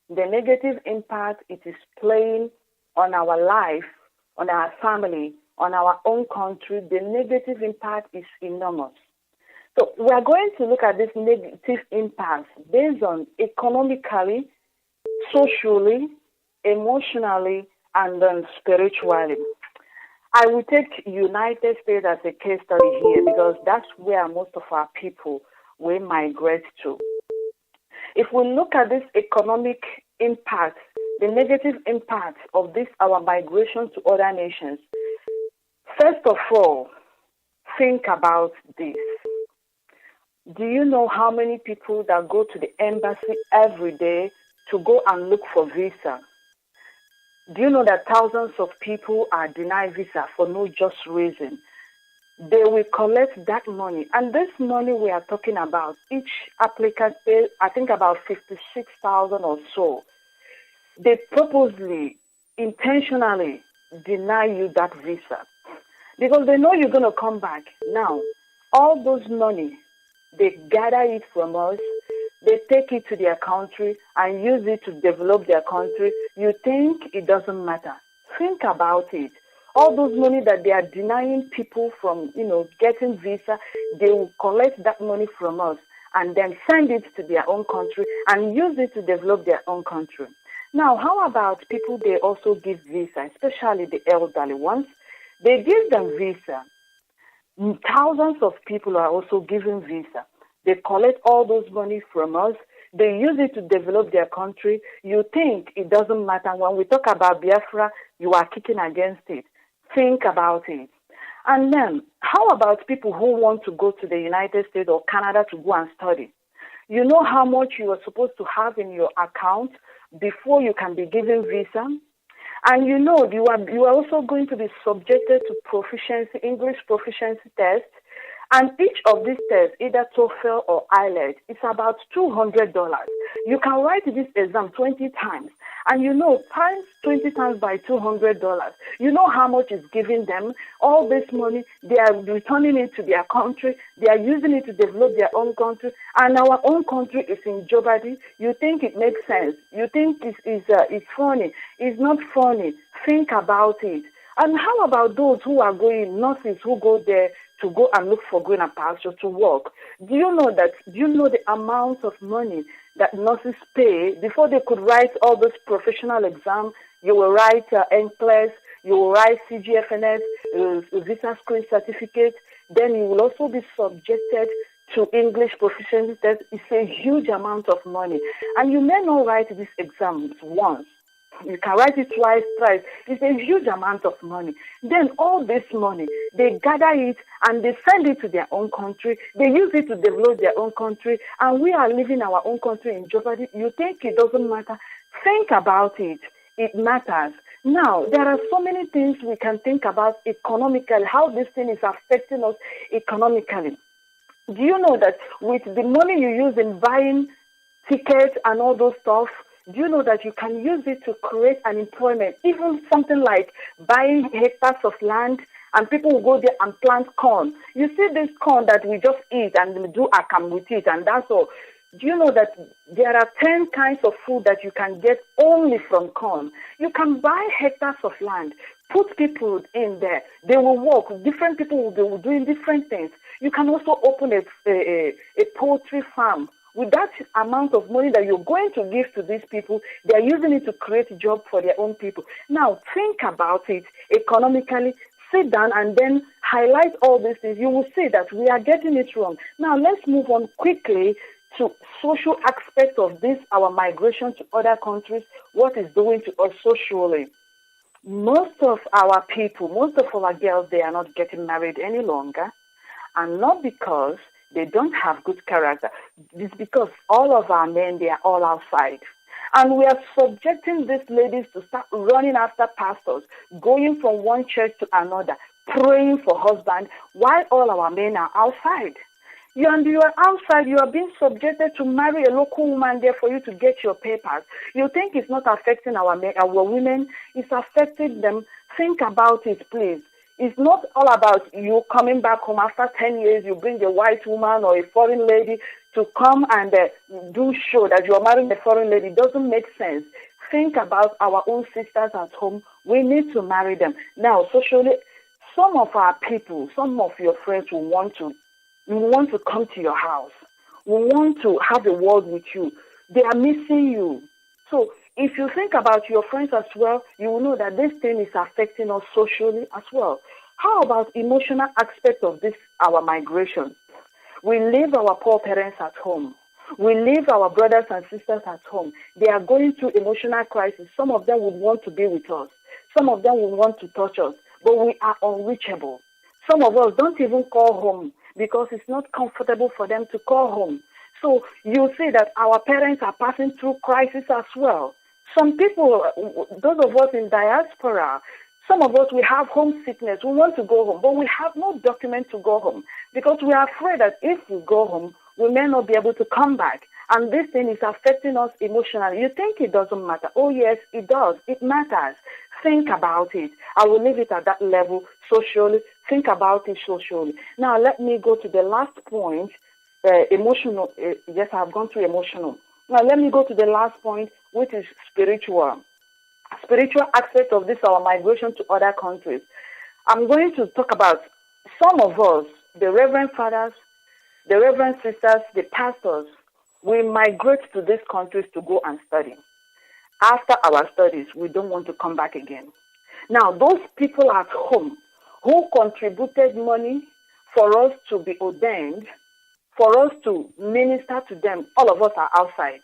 the negative impact it is playing on our life, on our family, on our own country, the negative impact is enormous. So we are going to look at this negative impact based on economically, socially, emotionally, and then spiritually. I will take United States as a case study here because that's where most of our people will migrate to. If we look at this economic impact, the negative impact of this, our migration to other nations, first of all, think about this. Do you know how many people that go to the embassy every day to go and look for visa? Do you know that thousands of people are denied visa for no just reason? They will collect that money. And this money we are talking about, each applicant pays, I think, about 56,000 or so. They purposely, intentionally deny you that visa because they know you're going to come back. Now, all those money, they gather it from us. They take it to their country and use it to develop their country. You think it doesn't matter. Think about it. All those money that they are denying people from, getting visa, they will collect that money from us and then send it to their own country and use it to develop their own country. Now, how about people they also give visa, especially the elderly ones? They give them visa. Thousands of people are also given visa. They collect all those money from us. They use it to develop their country. You think it doesn't matter. When we talk about Biafra, you are kicking against it. Think about it. And then, how about people who want to go to the United States or Canada to go and study? You know how much you are supposed to have in your account before you can be given visa? And you know you are also going to be subjected to proficiency, English proficiency tests. And each of these tests, either TOEFL or IELTS, is about $200. You can write this exam 20 times. And you know, times 20 times by $200. You know how much is giving them? All this money, they are returning it to their country. They are using it to develop their own country. And our own country is in jeopardy. You think it makes sense. You think it's funny. It's not funny. Think about it. And how about those who are going, nurses who go there to go and look for greener pasture to work? Do you know the amount of money that nurses pay before they could write all those professional exams? You will write NCLEX, you will write CGFNS, visa screen certificate, then you will also be subjected to English proficiency test. It's a huge amount of money. And you may not write these exams once. You can write it twice, thrice. It's a huge amount of money. Then all this money, they gather it and they send it to their own country. They use it to develop their own country. And we are leaving our own country in jeopardy. You think it doesn't matter? Think about it. It matters. Now, there are so many things we can think about economically, how this thing is affecting us economically. Do you know that with the money you use in buying tickets and all those stuff, do you know that you can use it to create an employment? Even something like buying hectares of land, and people will go there and plant corn. You see this corn that we just eat and do akam with it, and that's all. Do you know that there are 10 kinds of food that you can get only from corn? You can buy hectares of land, put people in there. They will work. Different people will be doing different things. You can also open a poultry farm. With that amount of money that you're going to give to these people, they're using it to create a job for their own people. Now, think about it economically. Sit down and then highlight all these things. You will see that we are getting it wrong. Now, let's move on quickly to social aspect of this, our migration to other countries, what is doing to us socially. Most of our people, most of our girls, they are not getting married any longer, and not because they don't have good character. It's because all of our men, they are all outside. And we are subjecting these ladies to start running after pastors, going from one church to another, praying for husband, while all our men are outside. You are outside, you are being subjected to marry a local woman there for you to get your papers. You think it's not affecting our women, it's affecting them. Think about it, please. It's not all about you coming back home after 10 years, you bring a white woman or a foreign lady to come and do show that you are marrying a foreign lady. It doesn't make sense. Think about our own sisters at home. We need to marry them. Now, socially, some of our people, some of your friends will want to come to your house. We want to have a word with you. They are missing you. So if you think about your friends as well, you will know that this thing is affecting us socially as well. How about emotional aspect of this, our migration? We leave our poor parents at home. We leave our brothers and sisters at home. They are going through emotional crisis. Some of them would want to be with us. Some of them would want to touch us, but we are unreachable. Some of us don't even call home because it's not comfortable for them to call home. So you see that our parents are passing through crisis as well. Some people, those of us in diaspora, some of us, we have homesickness. We want to go home, but we have no document to go home because we are afraid that if we go home, we may not be able to come back. And this thing is affecting us emotionally. You think it doesn't matter. Oh, yes, it does. It matters. Think about it. I will leave it at that level socially. Think about it socially. Now, let me go to the last point, emotional. Yes, I've gone through emotional. Now, let me go to the last point, which is spiritual. Spiritual aspect of this, our migration to other countries. I'm going to talk about some of us, the Reverend Fathers, the Reverend Sisters, the pastors. We migrate to these countries to go and study. After our studies, we don't want to come back again. Now, those people at home who contributed money for us to be ordained, for us to minister to them, all of us are outside.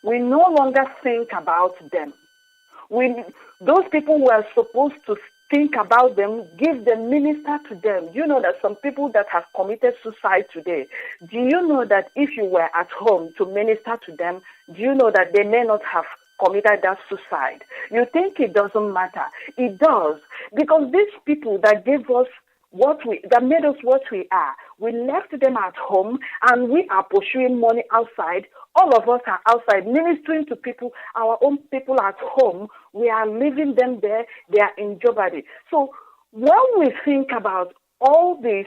We no longer think about them. Those people who are supposed to think about them, give them, minister to them. You know that some people that have committed suicide today, do you know that if you were at home to minister to them, do you know that they may not have committed that suicide? You think it doesn't matter. It does. Because these people that gave us that made us what we are, we left them at home and we are pursuing money outside. All of us are outside ministering to people, our own people at home. We are leaving them there. They are in jeopardy. So when we think about all this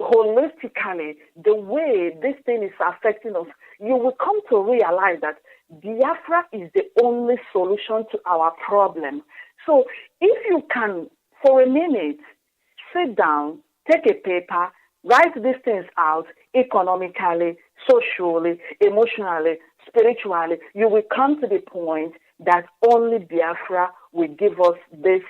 holistically, the way this thing is affecting us, you will come to realize that Biafra is the only solution to our problem. So if you can, for a minute, sit down, take a paper, write these things out economically, socially, emotionally, spiritually, you will come to the point that only Biafra will give us this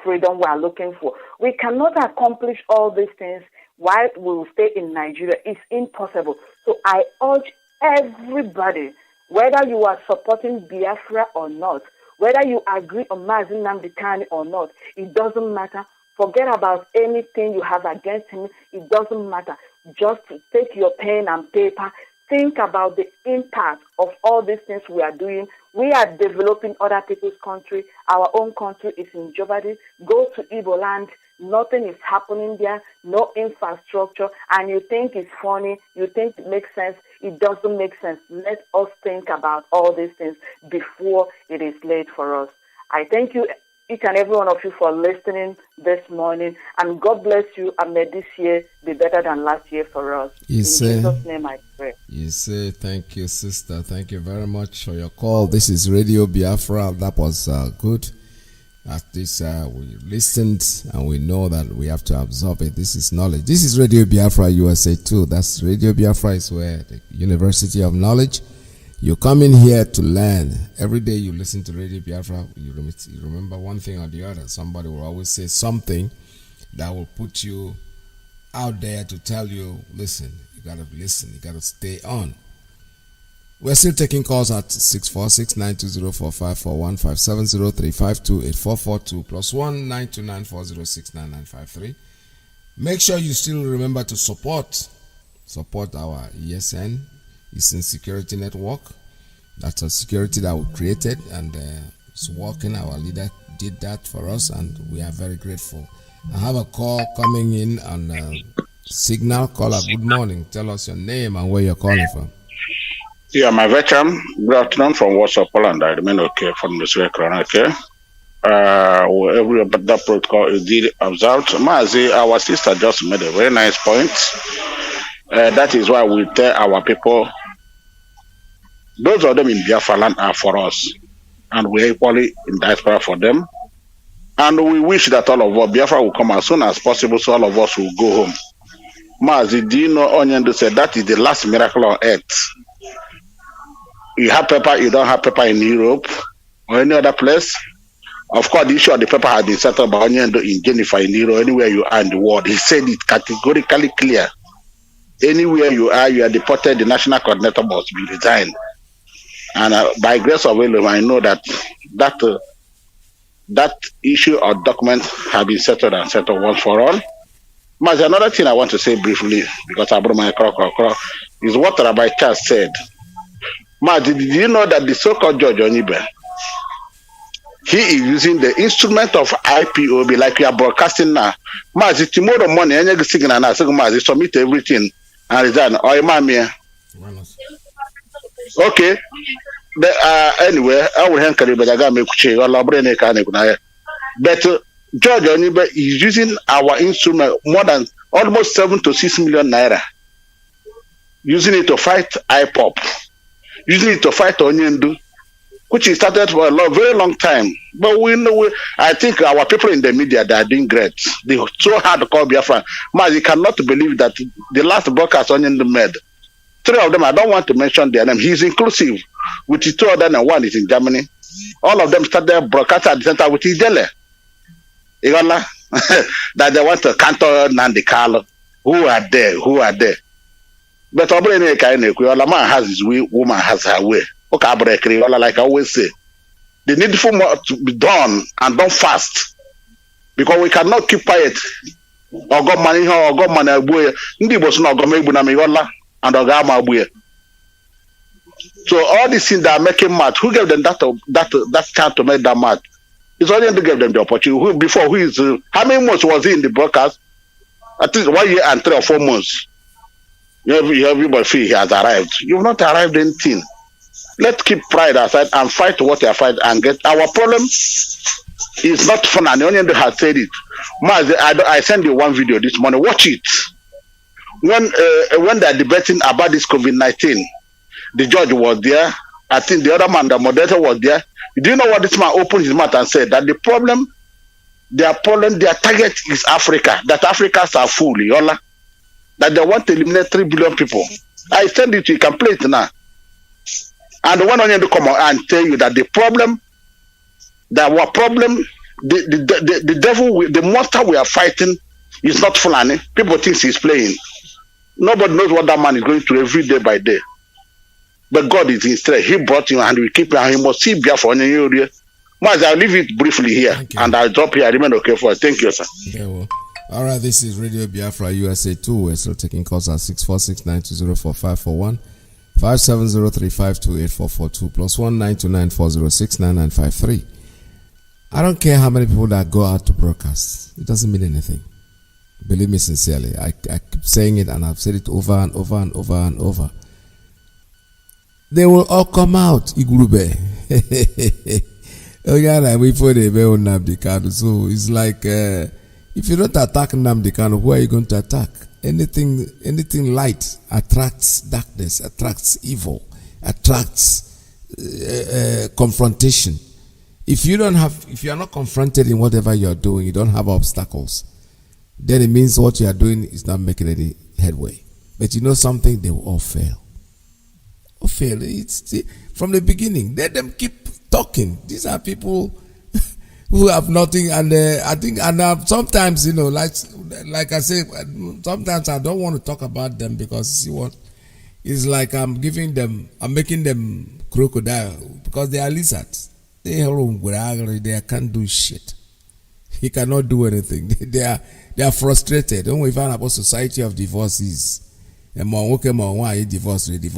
freedom we are looking for. We cannot accomplish all these things while we will stay in Nigeria. It's impossible. So I urge everybody, whether you are supporting Biafra or not, whether you agree on Mazi Nnamdi Kanu or not, it doesn't matter. Forget about anything you have against him. It doesn't matter. Just take your pen and paper. Think about the impact of all these things we are doing. We are developing other people's country. Our own country is in jeopardy. Go to Igbo land. Nothing is happening there. No infrastructure. And you think it's funny. You think it makes sense. It doesn't make sense. Let us think about all these things before it is late for us. I thank you, each and every one of you, for listening this morning, and God bless you, and may this year be better than last year for us. In Jesus' name I pray. You say, thank you, sister. Thank you very much for your call. This is Radio Biafra. That was good. At this, we listened, and we know that we have to absorb it. This is knowledge. This is Radio Biafra USA too. That's Radio Biafra is where the University of Knowledge. You come in here to learn. Every day you listen to Radio Biafra, you remember one thing or the other. Somebody will always say something that will put you out there to tell you, listen, you got to listen, you got to stay on. We're still taking calls at 646-920-4541, 570-352-8442, +1 929-406-9953. Make sure you still remember to support our ESN, Eastern Security Network. That's a security that we created, and it's working. Our leader did that for us, and we are very grateful. I have a call coming in on Signal. Caller, good morning. Tell us your name and where you're calling from. Yeah, my veteran. Good afternoon from Warsaw, Poland. I remain okay from the Sierra Crown, okay? Every that protocol is did observed. Mazi, our sister just made a very nice point. That is why we tell our people, those of them in Biafra land are for us, and we're equally in diaspora for them. And we wish that all of us, Biafra will come as soon as possible, so all of us will go home. Mazi, do you know Onyendo said that is the last miracle on earth? You have paper, you don't have paper in Europe or any other place. Of course, the issue of the paper has been settled by Onyendo in Jennifer, in Europe, anywhere you are in the world. He said it categorically clear. Anywhere you are deported, the national coordinator must be resigned. And by grace of Allah, I know that issue or document have been settled and settled once for all. But another thing I want to say briefly, because I brought my crock, is what Rabbi Charles said. Mazi, did you know that the so-called George Onibe, he is using the instrument of IPOB like we are broadcasting now. Mazi, tomorrow morning, any signal now, Mazi, submit everything and resign. Or okay. Anyway, I will hand carry, but I got me kuche or labrene kane kunaya. But George Onibe is using our instrument more than almost 7 to 6 million naira, using it to fight Ipob, using it to fight Onyendo, which is started for a very long time. But we know, I think our people in the media, they are doing great. They are so hard to call Biafra. Mazi cannot believe that the last broadcast Onyendo made, 3 of them, I don't want to mention their name. He's inclusive with 2 of them, and 1 is in Germany. All of them started broadcasting at the center with Ijele. That they want to counter Nnamdi Kanu. Who are there? But Obrene kind of all man has his way, woman has her way. Okay, like I always say. The needful more to be done and done fast. Because we cannot keep quiet. Or God money or God money boy. Ndi was not gonna make Bunamigola and Ogama boy. So all these things that are making mad, who gave them that chance to make that mad? It's only to give them the opportunity. How many months was he in the broadcast? At least 1 year and 3 or 4 months. Everybody feel he has arrived. You've not arrived anything. Let's keep pride aside and fight what they fight and get. Our problem is not fun, and the onion has said it. Mazi, I sent you one video this morning. Watch it. When they're debating about this COVID-19, the judge was there. I think the other man, the moderator, was there. Do you know what this man opened his mouth and said? That their target is Africa. That Africans are full, Yola. That they want to eliminate 3 billion people. I send it to you, can play it now. And the one on to come out and tell you that the devil, the monster we are fighting is not Fulani. People think he's playing. Nobody knows what that man is going through every day by day. But God is instead. He brought him and we keep him. And he must see Biafra on your area. I'll leave it briefly here and I'll drop here. I remain okay for it. Thank you, sir. Yeah, well. All right, this is Radio Biafra USA 2. We're still taking calls at 646-920-4541, 570-352-8442, plus 19294069953. I don't care how many people that go out to broadcast. It doesn't mean anything. Believe me sincerely. I keep saying it and I've said it over and over and over and over. They will all come out, Igurube. Oh yeah, we put a very Nnamdi Kanu. So it's like if you don't attack Nnamdi Kanu, who are you going to attack? Anything light attracts darkness, attracts evil, attracts confrontation. If you are not confronted in whatever you are doing, you don't have obstacles, then it means what you are doing is not making any headway. But you know something, they will all fail. It's from the beginning. Let them keep talking. These are people who have nothing, and I think, and sometimes, like I say, sometimes I don't want to talk about them because see what, it's like I'm making them crocodile because they are lizards. They can't do shit. He cannot do anything. They are frustrated. Don't we find about society of divorces? And divorce. They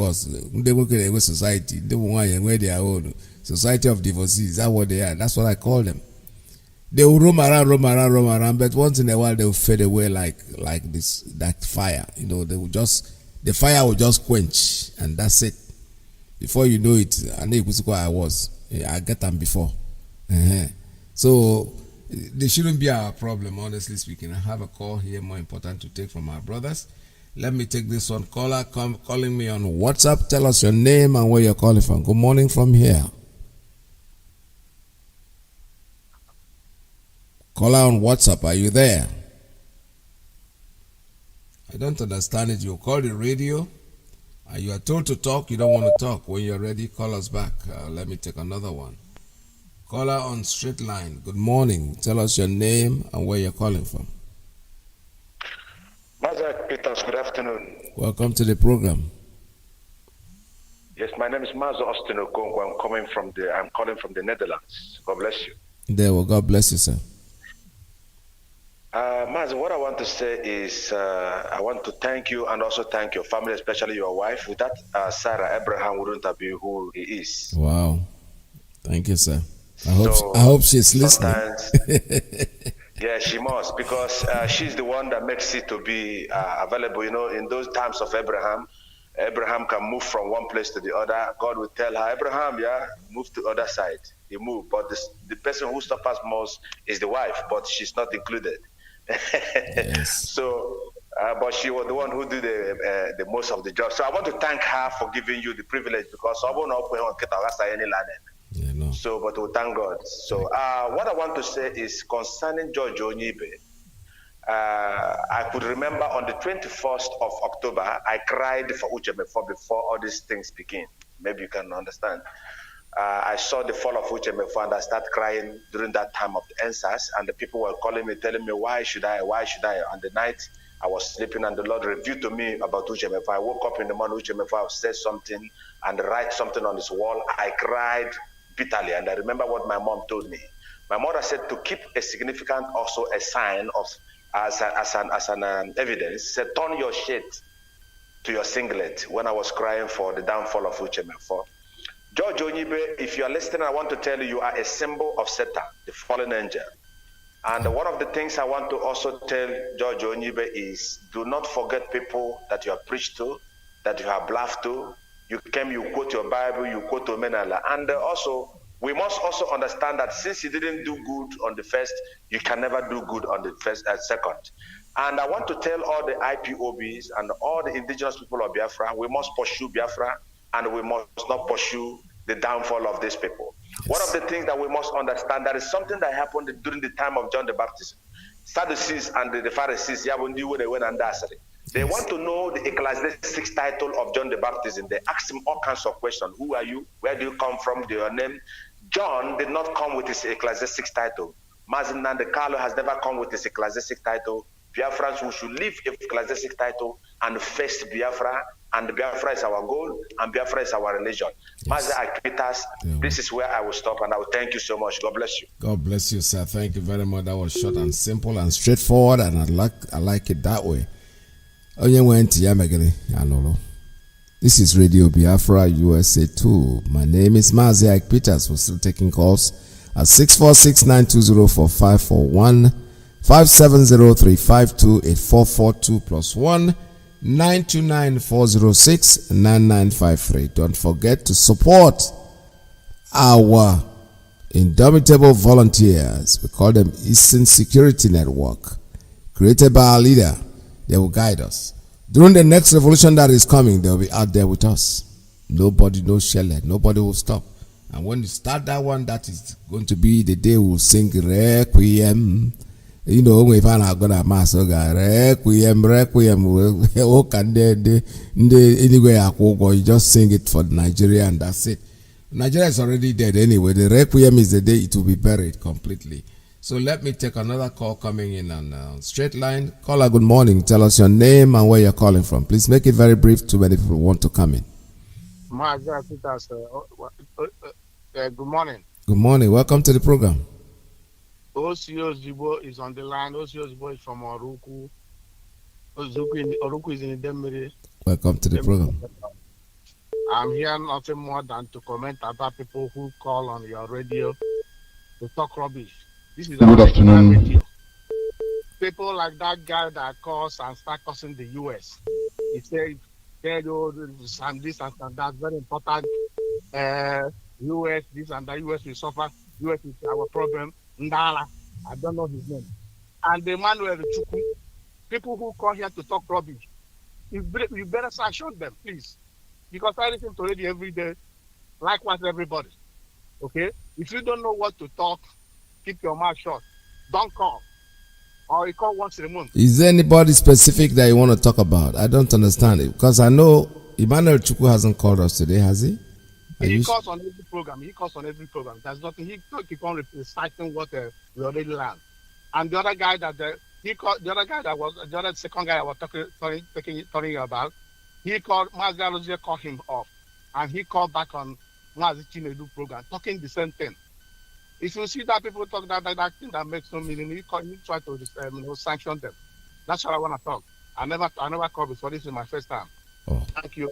work in a society. They where their own society of divorces. Is that what they are? That's what I call them. They will roam around, but once in a while they will fade away like that fire. They will the fire will just quench, and that's it. Before you know it, I know I was. I get them before. So they shouldn't be our problem, honestly speaking. I have a call here more important to take from our brothers. Let me take this one. Caller calling me on WhatsApp. Tell us your name and where you're calling from. Good morning from here. Caller on WhatsApp, are you there? I don't understand it. You call the radio and you are told to talk. You don't want to talk. When you're ready, call us back. Let me take another one. Caller on straight line. Good morning. Tell us your name and where you're calling from. Mazi, Peters, good afternoon. Welcome to the program. Yes, my name is Mazi Austin Okonkwo. I'm calling from the Netherlands. God bless you. There, well, God bless you, sir. Mazi, what I want to say is I want to thank you and also thank your family, especially your wife. Without Sarah, Abraham wouldn't have been who he is. Wow. Thank you, sir. I hope she's listening. Yeah, she must, because she's the one that makes it to be available. In those times of Abraham can move from one place to the other. God will tell her, Abraham, move to the other side. He moved, but the person who suffers most is the wife, but she's not included. Yes. So, but she was the one who did the most of the job. So I want to thank her for giving you the privilege, because I won't open on any land. Yeah, no. So, but we thank God. So, what I want to say is concerning George Onyibe. I could remember on the 21st of October, I cried for Uchemefo before all these things begin. Maybe you can understand. I saw the fall of Uchemefo and I started crying during that time of the answers, and the people were calling me, telling me, why should I? On the night I was sleeping, and the Lord revealed to me about Uchemefa. I woke up in the morning, Uchemefa said something and write something on his wall. I cried bitterly, and I remember what my mom told me. My mother said to keep a significant, also a sign of as an evidence. Said turn your shirt to your singlet when I was crying for the downfall of Uchemefa. George Onyibe, if you are listening, I want to tell you, you are a symbol of Satan, the fallen angel. And one of the things I want to also tell George Onyibe is do not forget people that you have preached to, that you have laughed to. You came, you quote your Bible, you quote Omenala. And also, we must also understand that since you didn't do good on the first, you can never do good on the second. And I want to tell all the IPOBs and all the indigenous people of Biafra, we must pursue Biafra and we must not pursue the downfall of these people. Yes. One of the things that we must understand, there is something that happened during the time of John the Baptist. Sadducees and the Pharisees, they want to know the ecclesiastic title of John the Baptist. They ask him all kinds of questions. Who are you? Where do you come from? Do your name? John did not come with his ecclesiastic title. Mazi Carlo has never come with his ecclesiastic title. Biafrans, we should leave ecclesiastic title and face Biafra, and Biafra is our goal, and Biafra is our religion. Mazi Akpitas, this is where I will stop, and I will thank you so much. God bless you. God bless you, sir. Thank you very much. That was short and simple and straightforward, and I like it that way. This is Radio Biafra USA 2. My name is Mazi Akpitas. We're still taking calls at 646-920-4541. 570-352-8442 plus 1-929-406-9953. Don't forget to support our indomitable volunteers. We call them Eastern Security Network, created by our leader. They will guide us. During the next revolution that is coming, they will be out there with us. Nobody, no shell, nobody will stop. And when you start that one, that is going to be the day we'll sing Requiem. You know, we find out gonna mass Requiem. Oh, can they anyway? You just sing it for Nigeria and that's it. Nigeria is already dead anyway. The Requiem is the day it will be buried completely. So let me take another call coming in on straight line. Caller, good morning. Tell us your name and where you're calling from. Please make it very brief. Too many people want to come in. Good morning. Good morning. Welcome to the program. Osio Zibo is on the line. Osio Zibo is from Oruku. Oruku is in Demiri. Welcome to the program. I'm here nothing more than to comment about people who call on your radio to talk rubbish. This is good afternoon. Radio. People like that guy that calls and start cussing the US. He said, this and that, very important. US, this and that, US will suffer. US is our problem. Ndala, I don't know his name. And the Emmanuel Chukwu, people who come here to talk rubbish, you better sanction them, please. Because I listen to radio every day, likewise everybody. Okay? If you don't know what to talk, keep your mouth shut. Don't call. Or you call once in a month. Is there anybody specific that you want to talk about? I don't understand it. Because I know Emmanuel Chukwu hasn't called us today, has he? He calls on every program. There's nothing. He keep on reciting what we already learned. And the other guy that the other second guy I was talking about, he called Mazi Alozie, called him off, and he called back on Mazi Chinedu program, talking the same thing. If you see that people talk that thing that makes no meaning, you try to sanction them. That's what I want to talk. I never called before. This is my first time. Oh. Thank you.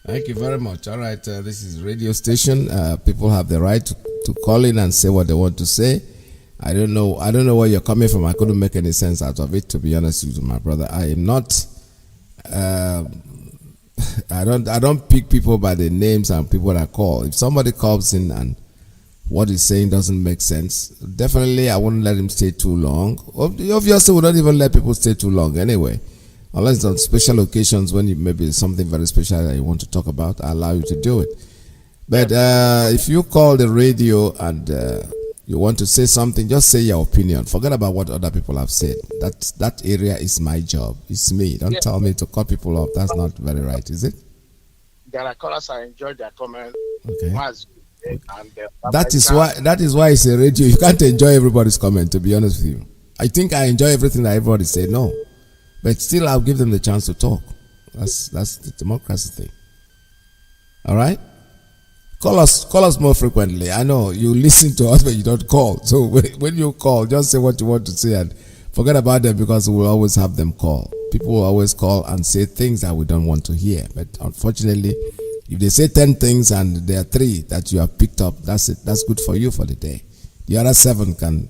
Thank you very much. All right, this is radio station. People have the right to call in and say what they want to say. I don't know where you're coming from. I couldn't make any sense out of it, to be honest with you, my brother. I am not. I don't pick people by the names and people that call. If somebody calls in and what he's saying doesn't make sense, definitely I wouldn't let him stay too long. Obviously, we don't even let people stay too long anyway. Unless on special occasions when maybe something very special that you want to talk about, I allow you to do it. But if you call the radio and you want to say something, just say your opinion. Forget about what other people have said. That area is my job. It's me. Don't tell me to cut people off. That's not very right, is it? There are callers. I enjoyed their comment. Okay. And, that is why it's a radio. You can't enjoy everybody's comment, to be honest with you. I think I enjoy everything that everybody say. No. But still, I'll give them the chance to talk. That's the democracy thing. All right? Call us more frequently. I know you listen to us, but you don't call. So when you call, just say what you want to say and forget about them, because we'll always have them call. People will always call and say things that we don't want to hear. But unfortunately, if they say 10 things and there are 3 that you have picked up, that's it. That's good for you for the day. The other 7 can,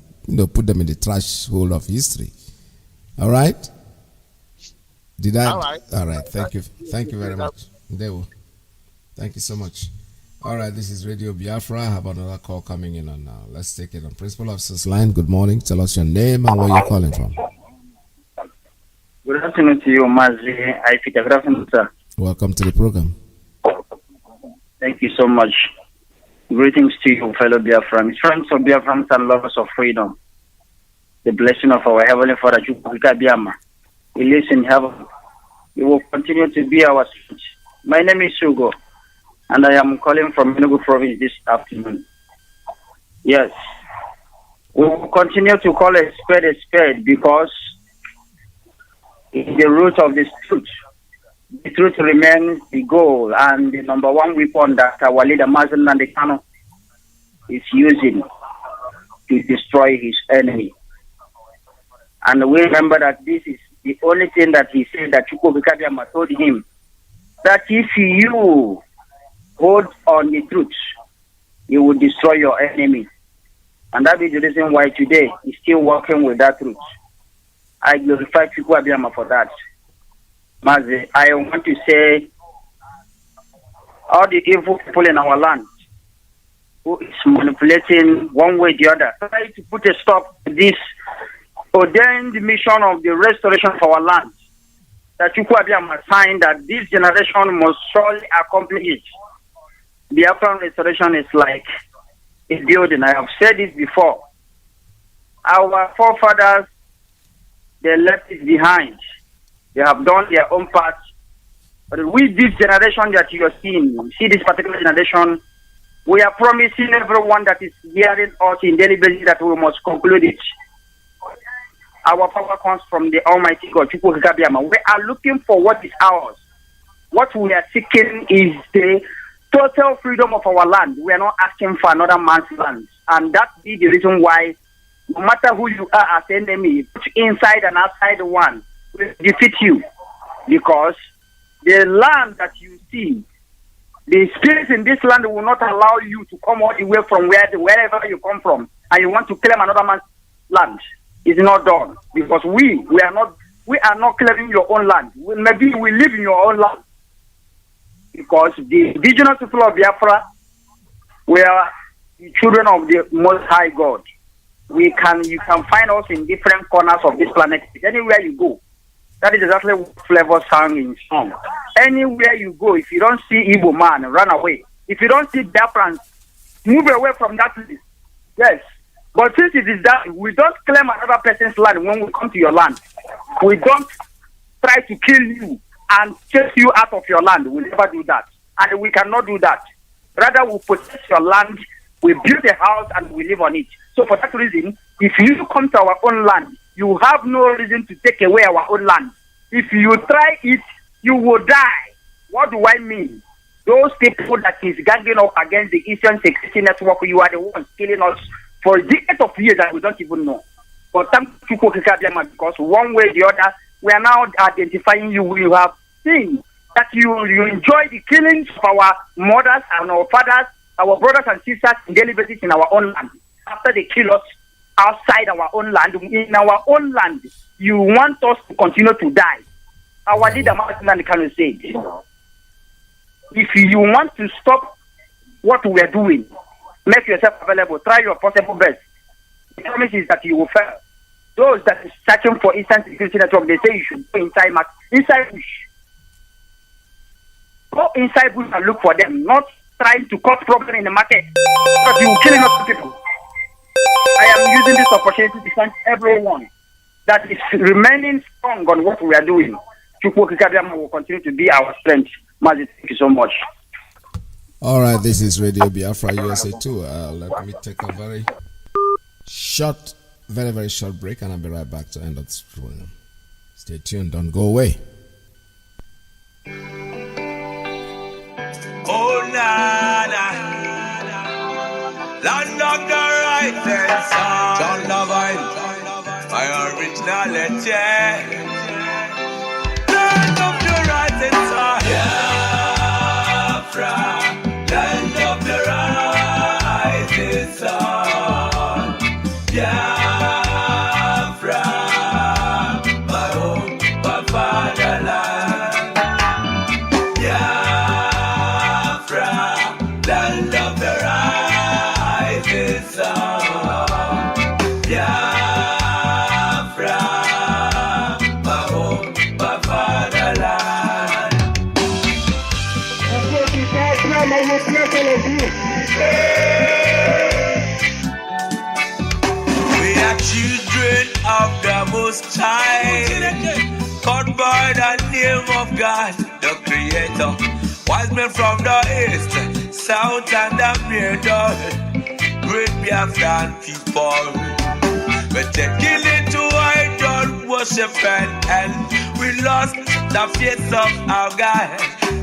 put them in the trash hole of history. All right? All right. All right. Thank you. Thank you very much. Thank you so much. All right. This is Radio Biafra. I have another call coming in on now. Let's take it on Principal Officer's line. Good morning. Tell us your name and where you're calling from. Good afternoon to you, Mazi. Iyke. Good afternoon, sir. Welcome to the program. Thank you so much. Greetings to you, fellow Biafrans, friends of Biafrans and lovers of freedom. The blessing of our Heavenly Father, Biama, He lives in heaven. He will continue to be our strength. My name is Hugo, and I am calling from Enugu Province this afternoon. Yes, we will continue to call a spade because it's the root of this truth. The truth remains the goal and the number one weapon that our leader Mazi is using to destroy his enemy. And we remember that this is the only thing that he said that Chukwu Bikabiama told him, that if you hold on the truth, you will destroy your enemy. And that is the reason why today he's still working with that truth. I glorify Chukwu Abiyama for that. Mazi, I want to say, all the evil people in our land who is manipulating one way or the other, try to put a stop to this ordained mission of the restoration of our land, that Chukwu Abiyama signed that this generation must surely accomplish it. The Biafran restoration is like a building. I have said this before. Our forefathers, they left it behind. They have done their own part. But with this generation that you are seeing, see this particular generation, we are promising everyone that is hearing us in daily basis that we must conclude it. Our power comes from the Almighty God, Chukwu Abiyama. We are looking for what is ours. What we are seeking is the total freedom of our land. We are not asking for another man's land. And that is the reason why, no matter who you are as enemy, inside and outside one, will defeat you. Because the land that you see, the spirits in this land will not allow you to come all the way from wherever you come from, and you want to claim another man's land. It's not done, because we are not claiming your own land. Maybe we live in your own land, because the indigenous people of Biafra, we are the children of the Most High God. You can find us in different corners of this planet. Anywhere you go, that is exactly what Flavor sang in song. Anywhere you go, if you don't see Igbo man, run away. If you don't see Biafrans, move away from that place. Yes. But since it is that, we don't claim another person's land when we come to your land. We don't try to kill you and chase you out of your land. We never do that. And we cannot do that. Rather, we possess your land, we build a house, and we live on it. So for that reason, if you come to our own land, you have no reason to take away our own land. If you try it, you will die. What do I mean? Those people that is ganging up against the Eastern Security Network, you are the ones killing us for decades of years that we don't even know. But thank you, because one way or the other, we are now identifying you. We have seen that you enjoy the killings of our mothers and our fathers, our brothers and sisters in daily basis in our own land. After they kill us outside our own land, in our own land, you want us to continue to die. Our leader, Mazi can say, if you want to stop what we are doing, make yourself available. Try your possible best. The promise is that you will fail. Those that is searching for Eastern Security Network, they say you should go inside bush. Go inside bush and look for them, not trying to cause problem in the market. Because you will kill enough people. I am using this opportunity to thank everyone that is remaining strong on what we are doing. Chukwu Abiyama will continue to be our strength. Mazi, thank you so much. All right, this is Radio Biafra USA 2. Let me take a very short break, and I'll be right back to end of this program. Stay tuned, don't go away. Oh, nana, land of the rising sun, John Lovine, my originality. Land of the rising sun, Biafra, land of the rising sun, Biafra, my home, my fatherland. Biafra, land of the rising sun. Biafra, my home, my fatherland. We are children of the Most High, called by the name of God, the Creator. Wise men from the east, south, and the middle, great Biafran people. We're taking it to idol worship and we lost the faith of our God.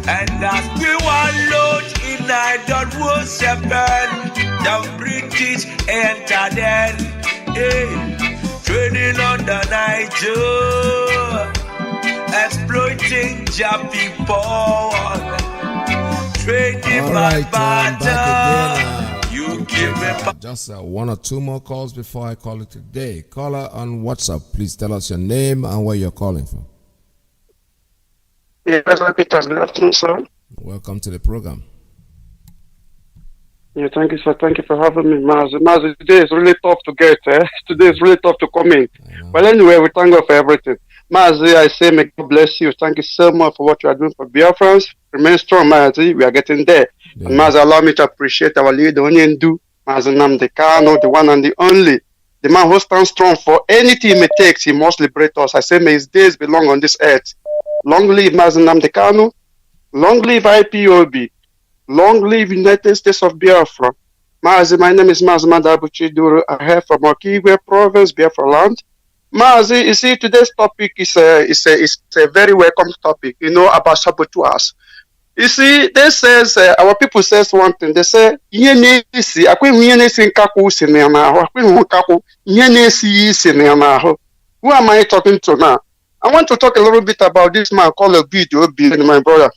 And as we wallowed in idol worship, the British entered in, trading on the Niger, exploiting your people, trading by barter. You give me just one or two more calls before I call it today. Caller on WhatsApp, please tell us your name and where you're calling from. Yeah, Peter, good afternoon, sir. Welcome to the program. Yeah, thank you, sir. Thank you for having me, Mazi. Mazi, today is really tough to get. Today is really tough to come in. But anyway, we thank God for everything. Mazi, I say, may God bless you. Thank you so much for what you are doing for Biafrans. Remain strong, Mazi. We are getting there. Yeah. And Mazi, allow me to appreciate our leader, Onyendu, Mazi Nnamdi Kanu, the one and the only. The man who stands strong for anything he takes, he must liberate us. I say, may his days belong on this earth. Long live Mazi Nnamdi Kanu. Long live IPOB. Long live United States of Biafra. Mazi, my name is Mazi Madabuchiduru. I hail from Okigwe Province, Biafra land. Mazi, you see, today's topic is a very welcome topic, about saboteurs. You see, they says, our people says one thing. They say, who am I talking to now? I want to talk a little bit about this man called Obi, my brother.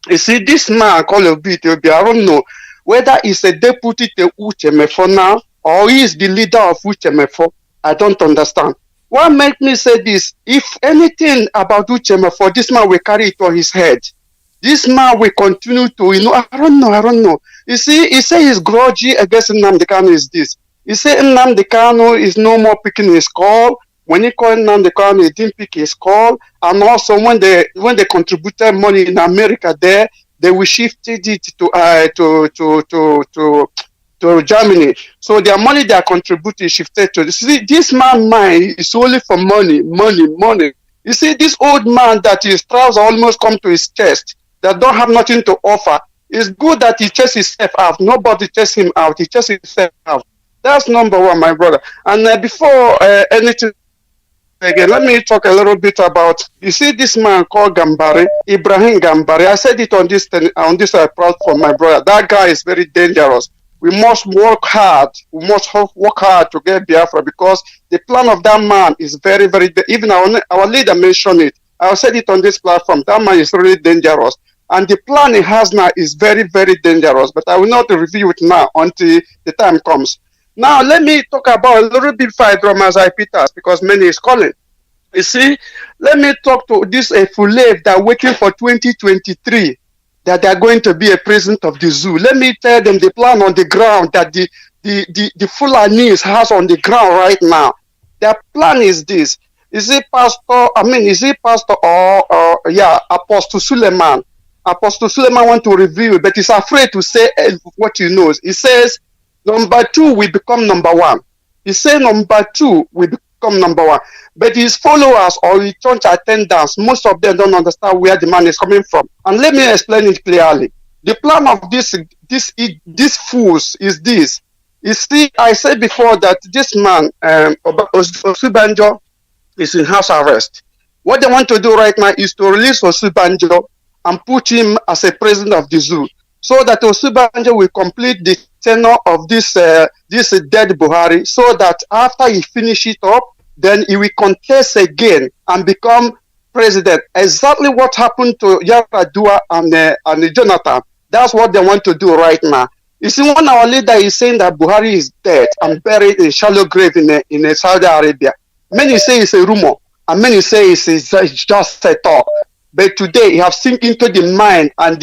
You see, this man called Obi, I don't know whether he's a deputy to Uchemefo now or he is the leader of Uchemefo. I don't understand. What make me say this? If anything about Uchemefo, this man will carry it on his head. This man will continue to, I don't know. You see, he say he's grudgy against Nnamdi Kanu is this. He say Nnamdi Kanu is no more picking his call. When he called Nnamdi Kanu, he didn't pick his call. And also when they contributed money in America there, they will shifted it to Germany. So their money they are contributing shifted to. See, this man mind is only for money. You see, this old man that his trousers almost come to his chest, that don't have nothing to offer. It's good that he chests himself out. Nobody chests him out. He chests himself out. That's number one, my brother. And before anything again, let me talk a little bit about, you see this man called Gambari, Ibrahim Gambari. I said it on this platform, my brother. That guy is very dangerous. We must work hard. We must work hard to get Biafra because the plan of that man is very, very, even our leader mentioned it. I said it on this platform. That man is really dangerous. And the plan he has now is very, very dangerous. But I will not review it now until the time comes. Now, let me talk about a little bit before I draw Mazi Peters because many is calling. You see, let me talk to this Fulave that are waiting for 2023 that they are going to be a president of the zoo. Let me tell them the plan on the ground that the Fulanis has on the ground right now. Their plan is this. Is it Pastor or Apostle Suleiman? Apostle Suleiman want to review it, but he's afraid to say what he knows. He says, number 2 will become number 1. He said number 2 will become number 1. But his followers or his church attendants, most of them don't understand where the man is coming from. And let me explain it clearly. The plan of these fools is this. You see, I said before that this man, Osubanjo, is in house arrest. What they want to do right now is to release Osubanjo and put him as a president of the zoo, so that Osubanjo will complete the tenure of this dead Buhari, so that after he finish it up, then he will contest again and become president. Exactly what happened to Yaradua and Jonathan. That's what they want to do right now. You see, one our leader is saying that Buhari is dead and buried in shallow grave in Saudi Arabia. Many say it's a rumor, and many say it's just a talk. But today, you have sink into the mind and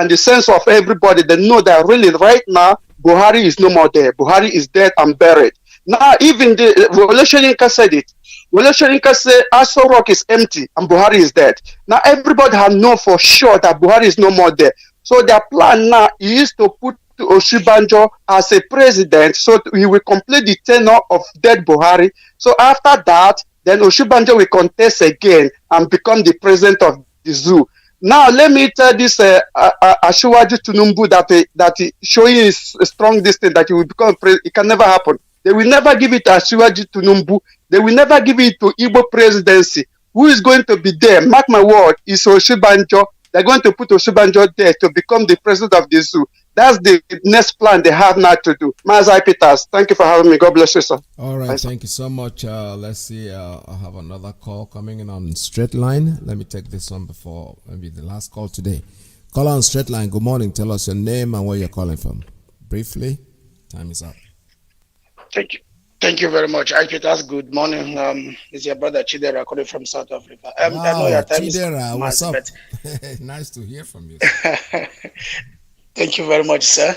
the sense of everybody. They know that really right now, Buhari is no more there. Buhari is dead and buried. Now, even the Revolutionary said it. Revolutionary said Aso Rock is empty and Buhari is dead. Now, everybody have known for sure that Buhari is no more there. So their plan now is to put Osubanjo as a president, so he will complete the tenure of dead Buhari. So after that, then Osubanjo will contest again and become the president of the zoo. Now, let me tell this Asiwaju Tinubu that showing his strong distance that he will become president. It can never happen. They will never give it to Asiwaju Tinubu. They will never give it to Igbo presidency. Who is going to be there? Mark my word, is Osubanjo. They're going to put Osubanjo there to become the president of the zoo. That's the next plan they have now to do. Mazi Peters, thank you for having me. God bless you, sir. All right, thank you so much. Let's see. I have another call coming in on straight line. Let me take this one before maybe the last call today. Call on straight line. Good morning. Tell us your name and where you're calling from. Briefly, time is up. Thank you. Thank you very much. Iyke, that's good morning. It's your brother Chidera calling from South Africa. Wow, I know your time Chidera, is what's up? but Nice to hear from you. thank you very much, sir.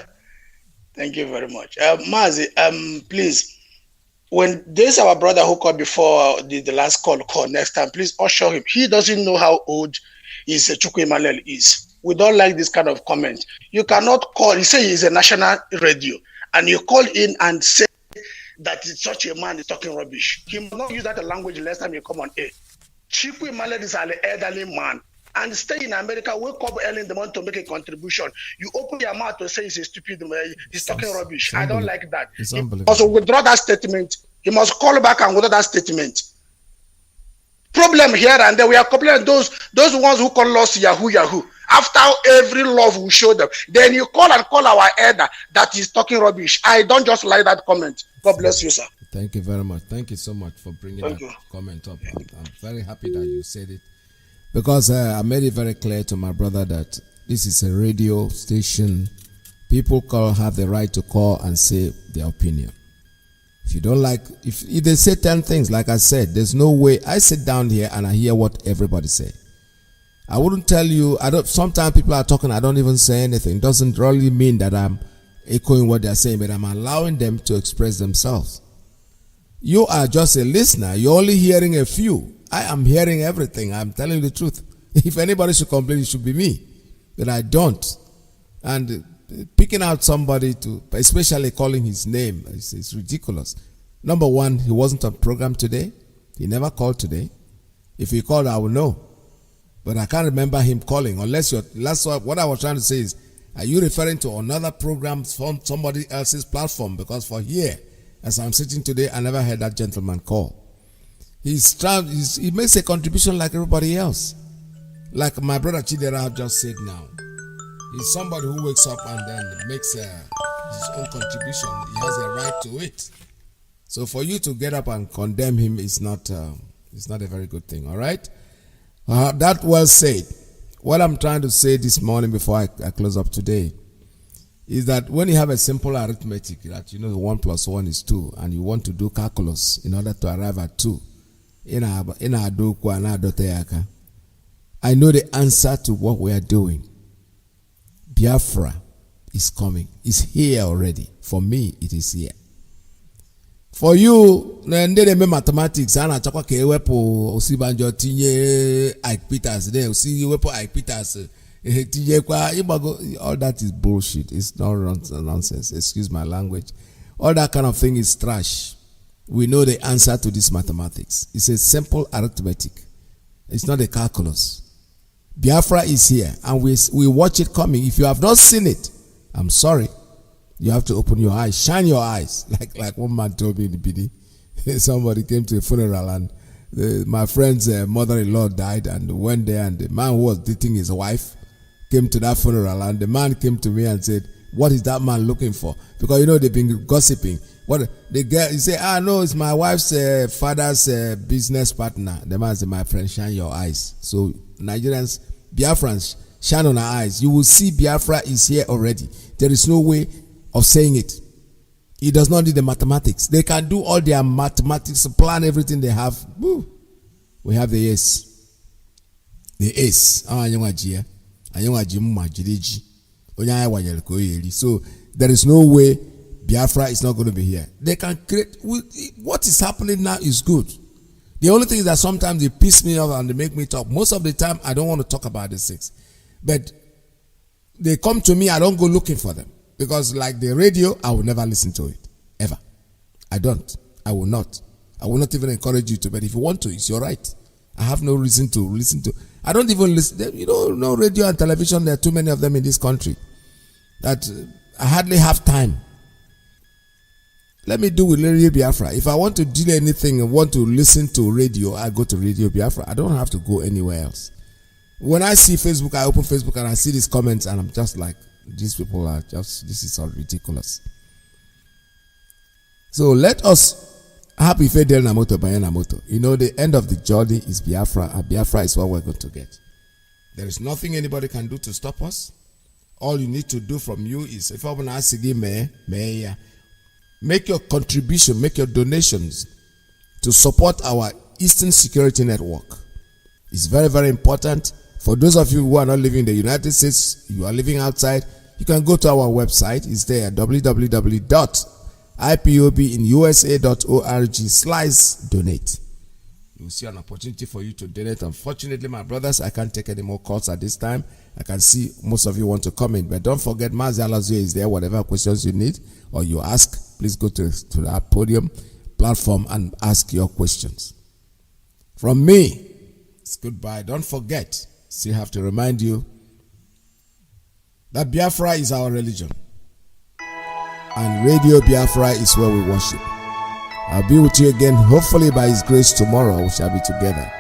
Thank you very much. Mazi, please, when there's our brother who called before the last call next time, please assure him. He doesn't know how old his Chukwu Emmanuel is. We don't like this kind of comment. You cannot call, he say he's a national radio, and you call in and say that such a man is talking rubbish. He must not use that language the last time you come on air. Chukwu Emmanuel is an elderly man and stay in America, wake up early in the morning to make a contribution. You open your mouth to say he's a stupid man, he's talking rubbish. I don't like that. He must withdraw that statement. He must call back and withdraw that statement. Problem here and there, we are complaining those ones who call us Yahoo. After every love we show them, then you call our elder that is talking rubbish. I don't just like that comment. God bless you, sir. Thank you very much. Thank you so much for bringing that comment up. I'm very happy that you said it, because I made it very clear to my brother that this is a radio station. People have the right to call and say their opinion. If you don't like, if they say 10 things, like I said, there's no way. I sit down here and I hear what everybody say. I wouldn't tell you. Sometimes people are talking, I don't even say anything. It doesn't really mean that I'm echoing what they're saying, but I'm allowing them to express themselves. You are just a listener. You're only hearing a few. I am hearing everything. I'm telling you the truth. If anybody should complain, it should be me. But I don't. And picking out somebody especially calling his name, it's ridiculous. Number one, he wasn't on program today. He never called today. If he called, I will know. But I can't remember him calling, unless what I was trying to say is, are you referring to another program from somebody else's platform? Because for here, as I'm sitting today, I never heard that gentleman call. He makes a contribution like everybody else. Like my brother Chidera just said now. He's somebody who wakes up and then makes his own contribution. He has a right to it. So for you to get up and condemn him is not a very good thing, all right? That well said. What I'm trying to say this morning before I close up today is that when you have a simple arithmetic, that 1 + 1 is 2, and you want to do calculus in order to arrive at 2, I know the answer to what we are doing. Biafra is coming. It's here already. For me, it is here. For you, mathematics, all that is bullshit. It's not nonsense. Excuse my language. All that kind of thing is trash. We know the answer to this mathematics. It's a simple arithmetic. It's not a calculus. Biafra is here, and we watch it coming. If you have not seen it, I'm sorry. You have to open your eyes, shine your eyes, like one man told me in the BD. Somebody came to a funeral and my friend's mother-in-law died, and went there, and the man who was dating his wife came to that funeral, and the man came to me and said, what is that man looking for? Because they've been gossiping. What the girl, he said, no, it's my wife's father's business partner. The man said, my friend, shine your eyes. So Nigerians, Biafrans, shine on our eyes. You will see Biafra is here already. There is no way of saying it. It does not need the mathematics. They can do all their mathematics, plan everything they have. Woo. We have the ace. The ace. So there is no way Biafra is not going to be here. They can create. What is happening now is good. The only thing is that sometimes they piss me off and they make me talk. Most of the time, I don't want to talk about these things. But they come to me, I don't go looking for them. Because like the radio, I will never listen to it. Ever. I don't. I will not. I will not even encourage you to. But if you want to, it's your right. I have no reason to listen to. I don't even listen. No radio and television. There are too many of them in this country that I hardly have time. Let me do with Radio Biafra. If I want to do anything and want to listen to radio, I go to Radio Biafra. I don't have to go anywhere else. When I see Facebook, I open Facebook and I see these comments and I'm just like, these people are just, this is all ridiculous. So let us happy Fedel Namoto Bayanamoto. The end of the journey is Biafra, and Biafra is what we're going to get. There is nothing anybody can do to stop us. All you need to do from you is, if I want to ask again, make your contribution, make your donations to support our Eastern Security Network. It's very, very important. For those of you who are not living in the United States, you are living outside, you can go to our website. It's there, www.ipobinusa.org/donate. You'll see an opportunity for you to donate. Unfortunately, my brothers, I can't take any more calls at this time. I can see most of you want to comment, but don't forget, Mazi Alazio is there. Whatever questions you need or you ask, please go to that podium platform and ask your questions. From me, it's goodbye. Don't forget, still have to remind you that Biafra is our religion, and Radio Biafra is where we worship. I'll be with you again, hopefully by His grace tomorrow we shall be together.